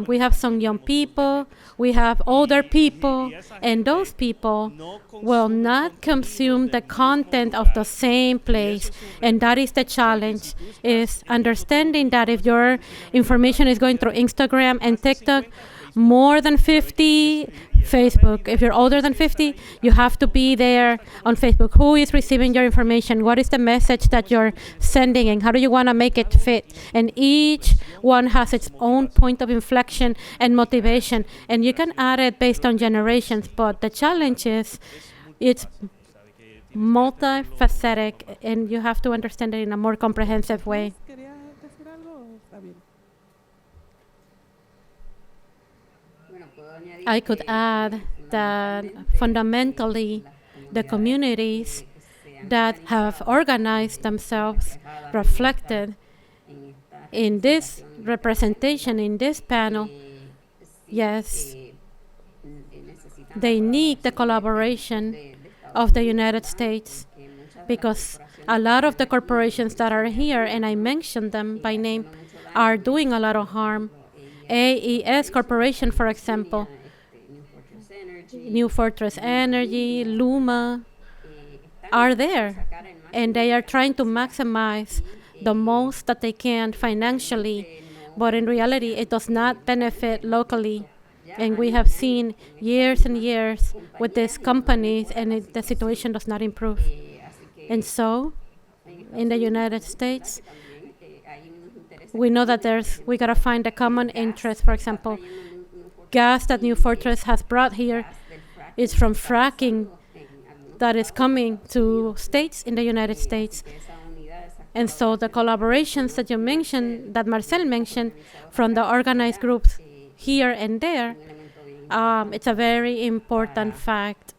we have some young people, we have older people, and those people will not consume the content of the same place. And that is the challenge, is understanding that if your information is going through Instagram and TikTok, more than 50, Facebook. If you're older than 50, you have to be there on Facebook. Who is receiving your information? What is the message that you're sending, and how do you want to make it fit? And each one has its own point of inflection and motivation, and you can add it based on generations, but the challenge is it's multifaceted, and you have to understand it in a more comprehensive way. ¿Quería decir algo? Está bien. I could add that fundamentally the communities that have organized themselves reflected in this representation, in this panel, yes, they need the collaboration of the United States, because a lot of the corporations that are here, and I mentioned them by name, are doing a lot of harm. AES Corporation, for example, New Fortress Energy, Luma, are there, and they are trying to maximize the most that they can financially, but in reality, it does not benefit locally. And we have seen years and years with these companies, and the situation does not improve. And so, in the United States, we know that we gotta find a common interest. For example, gas that New Fortress has brought here is from fracking that is coming to states in the United States. And so the collaborations that you mentioned, that Marcel mentioned, from the organized groups here and there, it's a very important fact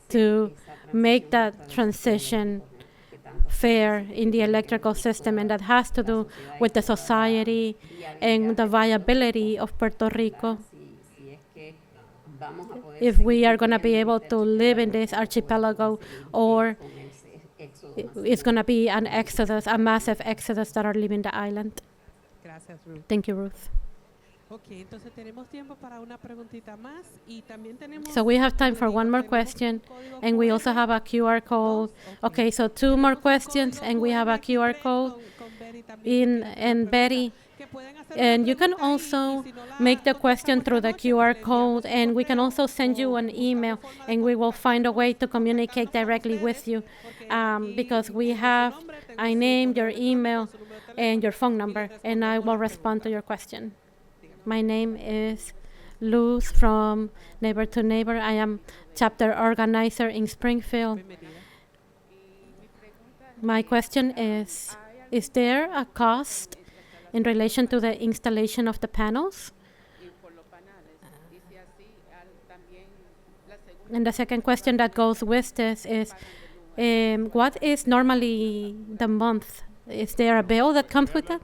to make that transition fair in the electrical system, and that has to do with the society and the viability of Puerto Rico. If we are going to be able to live in this archipelago, or it's going to be an exodus, a massive exodus that are leaving the island. Gracias, Ruth. Thank you, Ruth. Okay, entonces tenemos tiempo para una preguntita más, y también tenemos. So we have time for one more question, and we also have a QR code. Okay, so two more questions, and we have a QR code and Betty. And you can also make the question through the QR code, and we can also send you an email, and we will find a way to communicate directly with you, because we have a name, your email, and your phone number, and I will respond to your question. My name is Luz from Neighbor to Neighbor. I am chapter organizer in Springfield. My question is there a cost in relation to the installation of the panels? And the second question that goes with this is, what is normally the month? Is there a bill that comes with that?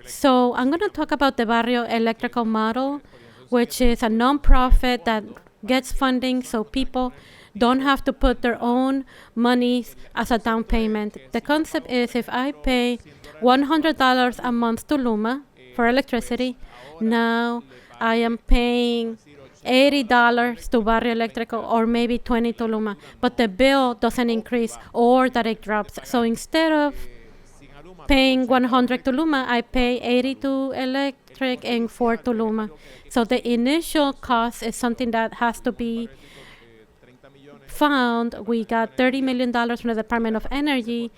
So I'm going to talk about the Barrio Electrical model, which is a nonprofit that gets funding so people don't have to put their own monies as a down payment. The concept is, if I pay $100 a month to Luma for electricity, now I am paying $80 to Barrio Electrical, or maybe $20 to Luma, but the bill doesn't increase or that it drops. So instead of paying $100 to Luma, I pay $80 to electric and $4 to Luma. So the initial cost is something that has to be found. We got $30 million from the Department of Energy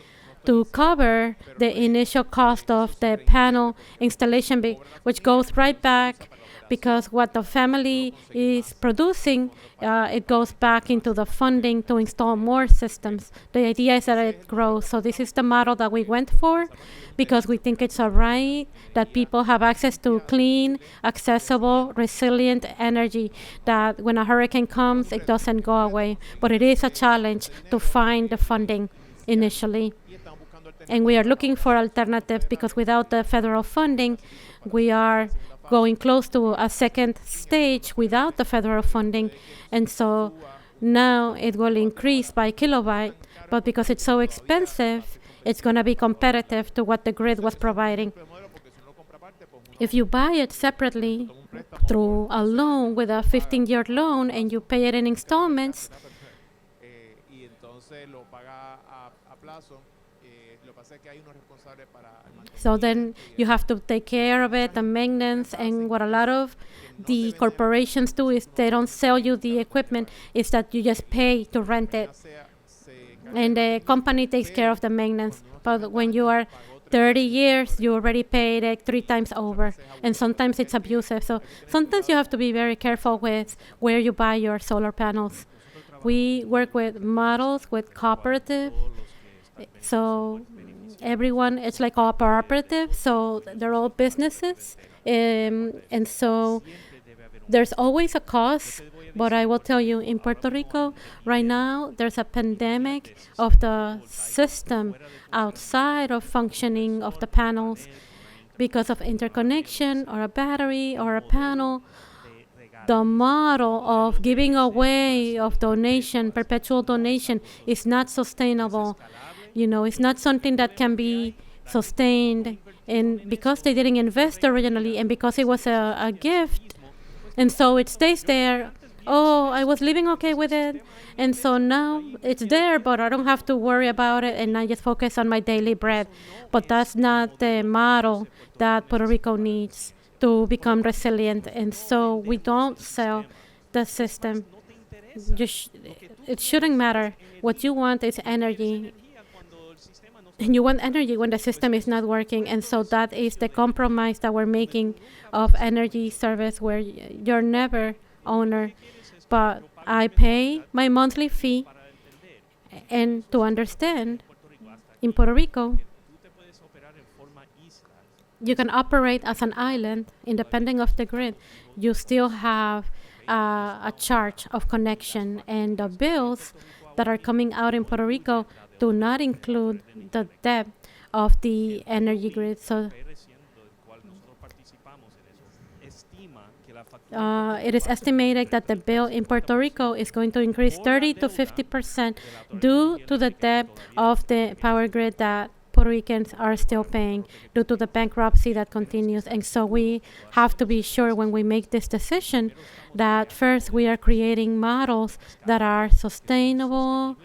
to cover the initial cost of the panel installation, which goes right back, because what the family is producing, it goes back into the funding to install more systems. The idea is that it grows. So this is the model that we went for, because we think it's all right that people have access to clean, accessible, resilient energy, that when a hurricane comes, it doesn't go away. But it is a challenge to find the funding initially. And we are looking for alternatives, because without the federal funding, we are going close to a second stage without the federal funding. And so now it will increase by kilowatt, but because it's so expensive, it's going to be competitive to what the grid was providing. If you buy it separately toma un préstamo through a loan with a 15-year loan and you pay it in installments, y entonces lo paga a plazo, lo que pasa es que hay unos responsables para el mantenimiento. so then you have to take care of it, the maintenance, and what a lot of the corporations do is they don't sell you the equipment, is that you just pay to rent it. And the company takes care of the maintenance. But when you are 30 years, you already paid it 3 times over. And sometimes it's abusive. So sometimes you have to be very careful with where you buy your solar panels. We work with models, with cooperative. So everyone, it's like a cooperative. So they're all businesses. And so there's always a cost. But I will tell you, in Puerto Rico, right now, there's a pandemic of the system outside of functioning of the panels because of interconnection or a battery or a panel. The model of giving away of donation, perpetual donation, is not sustainable. You know, it's not something that can be sustained. And because they didn't invest originally and because it was a gift, and so it stays there. Oh, I was living okay with it, and so now it's there, but I don't have to worry about it, and I just focus on my daily bread. But that's not the model that Puerto Rico needs to become resilient, and so we don't sell the system. It shouldn't matter. What you want is energy, and you want energy when the system is not working, and so that is the compromise that we're making of energy service, where you're never owner, but I pay my monthly fee. And to understand, in Puerto Rico, you can operate as an island, independent of the grid. You still have a charge of connection, and the bills that are coming out in Puerto Rico do not include the debt of the energy grid. So it is estimated that the bill in Puerto Rico is going to increase 30 to 50% due to the debt of the power grid that Puerto Ricans are still paying due to the bankruptcy that continues. And so we have to be sure when we make this decision that first we are creating models that are sustainable,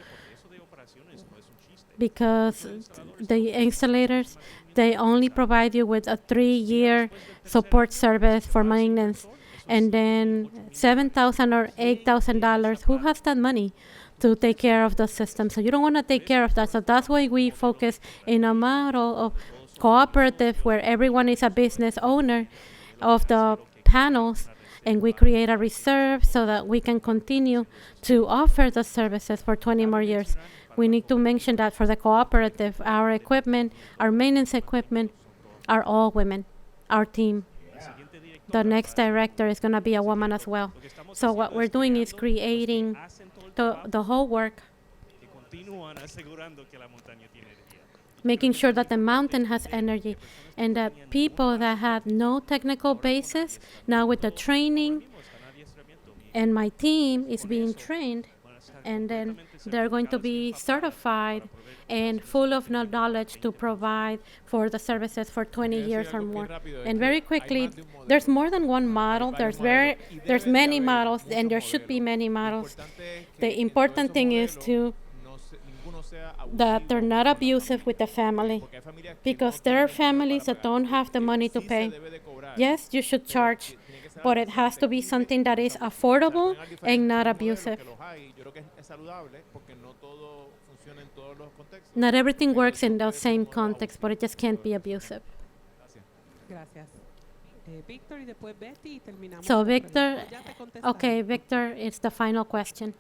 because the installators, they only provide you with a 3-year support service for maintenance, and then $7,000 or $8,000. Who has that money to take care of the system? So you don't want to take care of that. So that's why we focus in a model of cooperative where everyone is a business owner of the panels, and we create a reserve so that we can continue to offer the services for 20 more years. We need to mention that for the cooperative, our equipment, our maintenance equipment, are all women, our team. The next director is going to be a woman as well. So what we're doing is creating the whole work, making sure that the mountain has energy, and that people that have no technical basis, now with the training, and my team is being trained, and then they're going to be certified and full of knowledge to provide for the services for 20 years or more. And very quickly, there's more than one model. There's many models, and there should be many models. The important thing is that they're not abusive with the family, because there are families that don't have the money to pay. Yes, you should charge, but it has to be something that is affordable and not abusive. Not everything works in the same context, but it just can't be abusive. Gracias. Víctor y después Betty y terminamos. So con Victor, preguntas. Ya te contestaron. okay, Victor, it's the final question.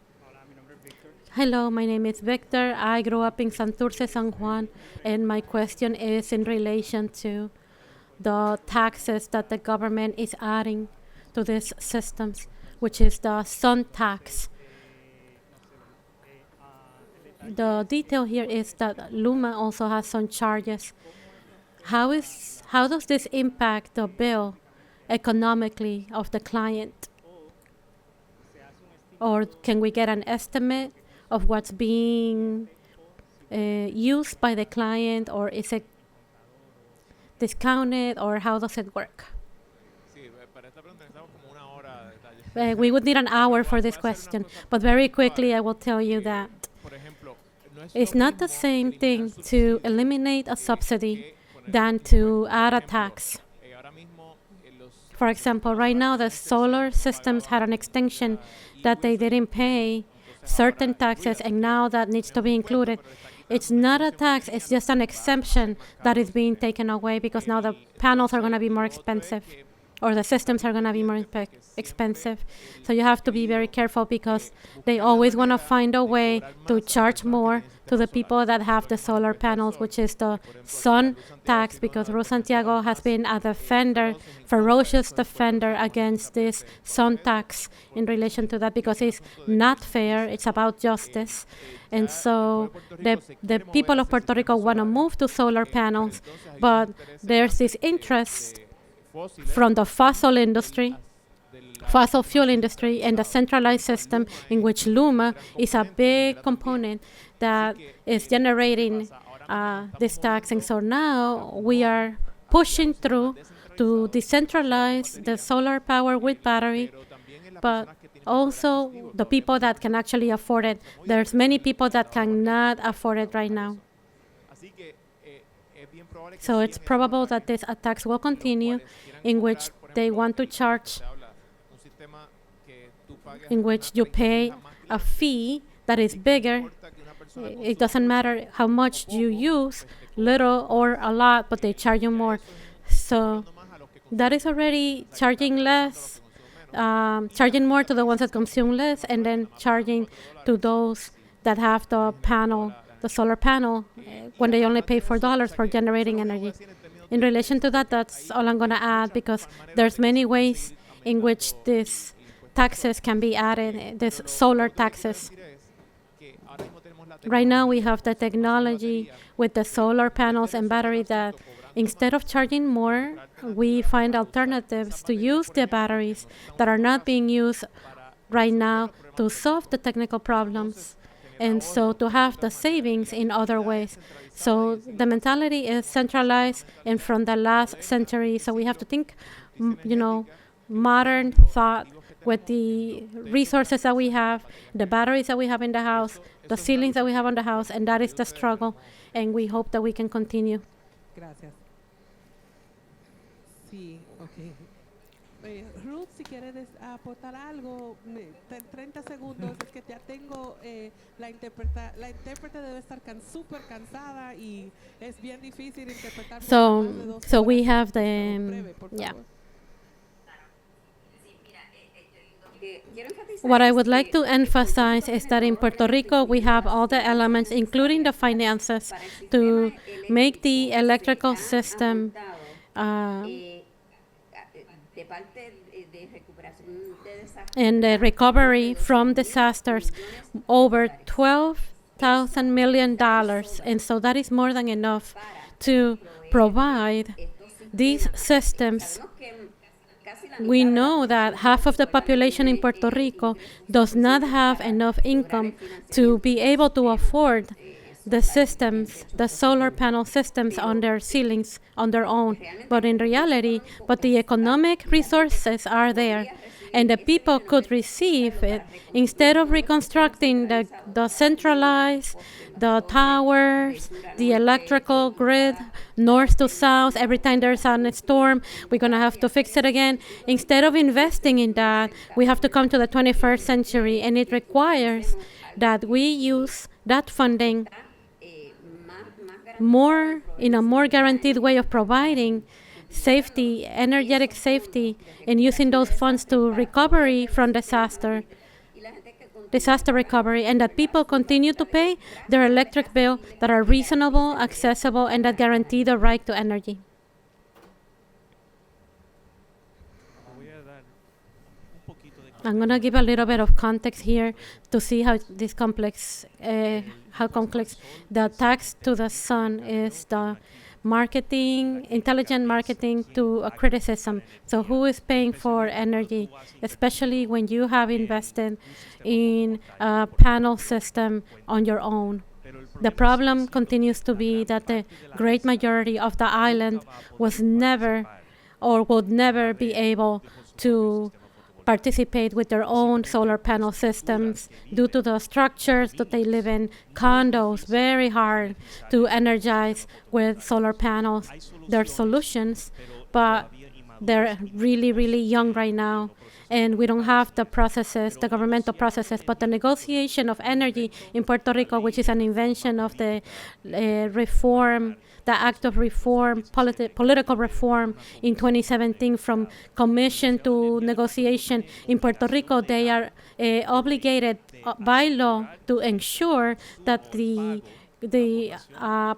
Hello, my name is Victor. I grew up in Santurce, San Juan, and my question is in relation to the taxes that the government is adding to these systems, which is the sun tax. The detail here is that Luma also has some charges. How does this impact the bill economically of the client? Or can we get an estimate of what's being used by the client, or is it discounted, or how does it work? We would need an hour for this question, but very quickly I will tell you that it's not the same thing to eliminate a subsidy than to add a tax. For example, right now the solar systems had an extension that they didn't pay certain taxes, and now that needs to be included. It's not a tax, it's just an exemption that is being taken away because now the panels are going to be more expensive, or the systems are going to be more expensive. So you have to be very careful because they always want to find a way to charge more to the people that have the solar panels, which is the sun tax, because Ruth Santiago has been a defender, ferocious defender against this sun tax in relation to that, because it's not fair, it's about justice. And so the people of Puerto Rico want to move to solar panels, but there's this interest from the fossil fuel industry, and the centralized system in which Luma is a big component that is generating this tax. And so now we are pushing through to decentralize the solar power with battery, but also the people that can actually afford it. There's many people that cannot afford it right now. So it's probable that this tax will continue, in which they want to charge, in which you pay a fee that is bigger. It doesn't matter how much you use, little or a lot, but they charge you more. So that is already charging less, charging more to the ones that consume less, and then charging to those that have the panel, the solar panel, when they only pay $4 for generating energy. In relation to that, that's all I'm going to add, because there's many ways in which these taxes can be added, these solar taxes. Right now we have the technology with the solar panels and battery that instead of charging more, we find alternatives to use the batteries that are not being used right now to solve the technical problems, and so to have the savings in other ways. So the mentality is centralized and from the last century, so we have to think, modern thought with the resources that we have, the batteries that we have in the house, the ceilings that we have on the house, and that is the struggle, and we hope that we can continue. Gracias. Sí, okay. Ruth, si quieres aportar algo, 30 segundos, es que ya tengo la intérprete debe estar súper cansada y es bien difícil interpretar. So we have the What I would like to emphasize is that in Puerto Rico, we have all the elements, including the finances, to make the electrical system and the recovery from disasters over $12,000 million. And so that is more than enough to provide these systems. We know that half of the population in Puerto Rico does not have enough income to be able to afford the systems, the solar panel systems on their ceilings on their own. But in reality, the economic resources are there, and the people could receive it instead of reconstructing the centralized, the towers, the electrical grid, north to south. Every time there's a storm, we're going to have to fix it again. Instead of investing in that, we have to come to the 21st century, and it requires that we use that funding more in a more guaranteed way of providing safety, energetic safety, and using those funds to recovery from disaster recovery, and that people continue to pay their electric bill that are reasonable, accessible, and that guarantee the right to energy. I'm going to give a little bit of context here to see how this complex, the tax to the sun is the intelligent marketing to a criticism. So who is paying for energy, especially when you have invested in a panel system on your own? The problem continues to be that the great majority of the island was never or would never be able to participate with their own solar panel systems due to the structures that they live in, condos, very hard to energize with solar panels. There are solutions, but they're really, really young right now. And we don't have the processes, the governmental processes, but the negotiation of energy in Puerto Rico, which is an invention of the reform, the act of reform, political reform in 2017, from commission to negotiation in Puerto Rico, they are obligated by law to ensure that the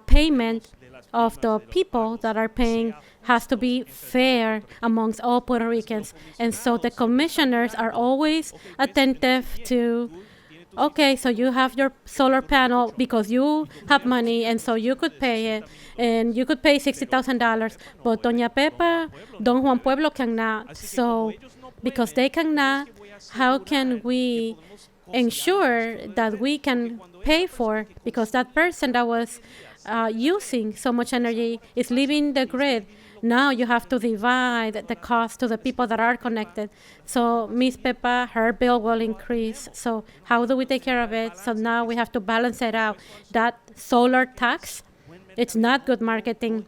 payment of the people that are paying has to be fair amongst all Puerto Ricans. And so the commissioners are always attentive to, okay, so you have your solar panel because you have money, and so you could pay it, and you could pay $60,000, but Doña Pepa, Don Juan Pueblo cannot. So because they cannot, how can we ensure that we can pay for, because that person that was using so much energy is leaving the grid. Now you have to divide the cost to the people that are connected. So Miss Pepa, her bill will increase. So how do we take care of it? So now we have to balance it out. That solar tax, it's not good marketing,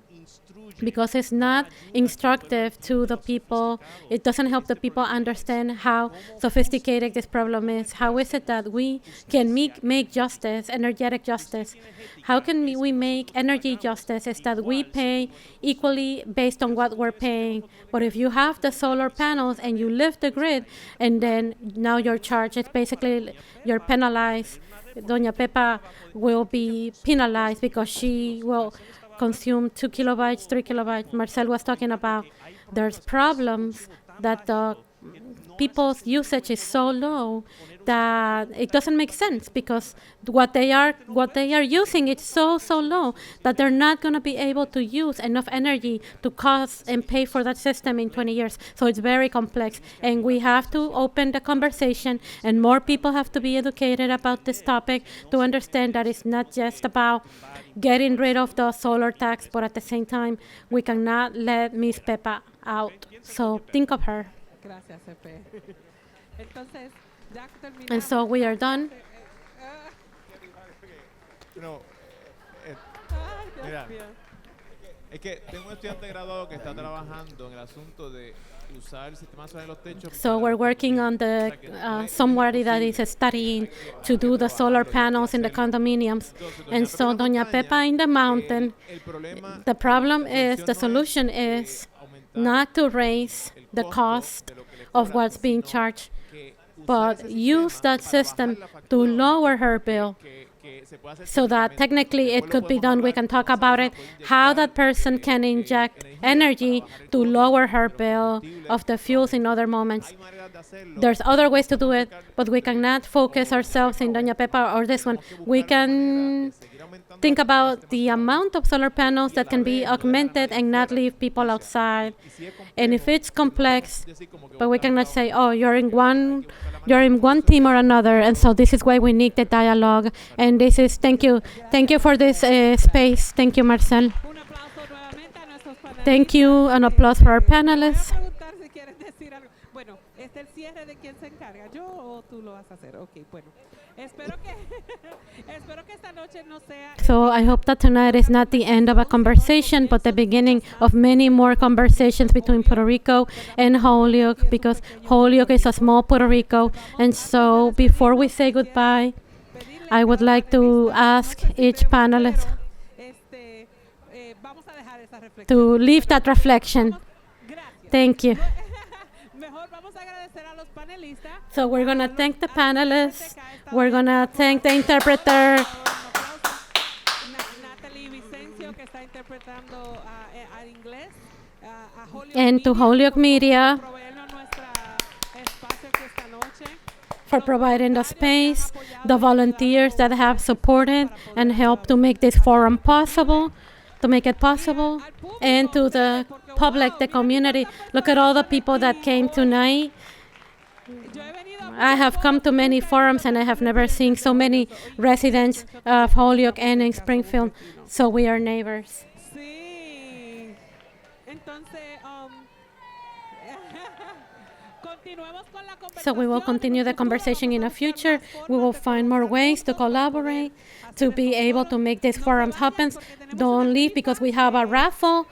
because it's not instructive to the people. It doesn't help the people understand how sophisticated this problem is. How is it that we can make justice, energetic justice? How can we make energy justice? Is that we pay equally based on what we're paying. But if you have the solar panels and you lift the grid, and then now you're charged, it's basically you're penalized. Doña Pepa will be penalized because she will consume 2 kilobytes, 3 kilobytes. Marcel was talking about there's problems that the people's usage is so low that it doesn't make sense, because what they are using is so low that they're not going to be able to use enough energy to cost and pay for that system in 20 years. So it's very complex, and we have to open the conversation, and more people have to be educated about this topic to understand that it's not just about getting rid of the solar tax, but at the same time we cannot let Miss Pepa out. So think of her. Gracias, Pepe. Entonces, ya terminamos. And so we are done. No, Ay, Dios mira, mío. es que tengo un estudiante graduado que está trabajando en el asunto de usar el sistema solar en los techos. So we're working on the somebody that is studying to do the solar panels in the condominiums. And so Doña Pepa in the mountain, the problem is, the solution is not to raise the cost of what's being charged, but use that system to lower her bill, so that technically it could be done. We can talk about it, how that person can inject energy to lower her bill of the fuels in other moments. There's other ways to do it, but we cannot focus ourselves in Doña Pepa or this one. We can think about the amount of solar panels that can be augmented and not leave people outside. And if it's complex, but we cannot say, oh, you're in one team or another, and so this is why we need the dialogue. And this is, thank you for this space. Thank you, Marcel. Un aplauso nuevamente a nuestros panelistas. Thank you, an applause for our panelists. Voy a preguntar si quieres decir algo. Bueno, ¿es el cierre de quién se encarga? ¿Yo o tú lo vas a hacer? Ok, bueno. Espero que esta noche no sea... So I hope that tonight is not the end of a conversation, but the beginning of many more conversations between Puerto Rico and Holyoke, because Holyoke is a small Puerto Rico. And so before we say goodbye, I would like to ask each panelist Vamos a dejar esa reflexión. to leave that reflection. Gracias. Thank you. Mejor vamos a agradecer a los panelistas. So we're going to thank the panelists. We're going to thank the interpreter. Natalie Vicencio, que está interpretando al inglés. A Holyoke And to Holyoke Media por proveernos nuestro espacio aquí esta noche. for providing the space, the volunteers that have supported and helped to make this forum possible, and to the public, the community. Look at all the people that came tonight. I have come to many forums and I have never seen so many residents of Holyoke and in Springfield. So we are neighbors. Sí. Entonces, So we will continue the conversation in the future. We will find more ways to collaborate, to be able to make these forums happen. Don't leave, because we have a raffle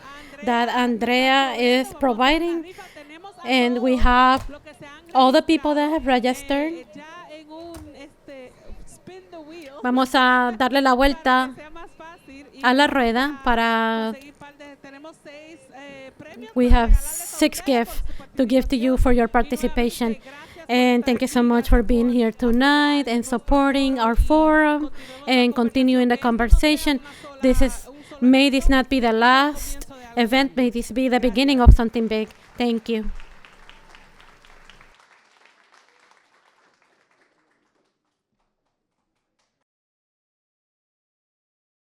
that Andrea is providing. And we have all the people that have registered. Vamos a darle la vuelta a la rueda para... We have 6 gifts to give to you for your participation. And thank you so much for being here tonight and supporting our forum and continuing the conversation. May this not be the last event. May this be the beginning of something big. Thank you.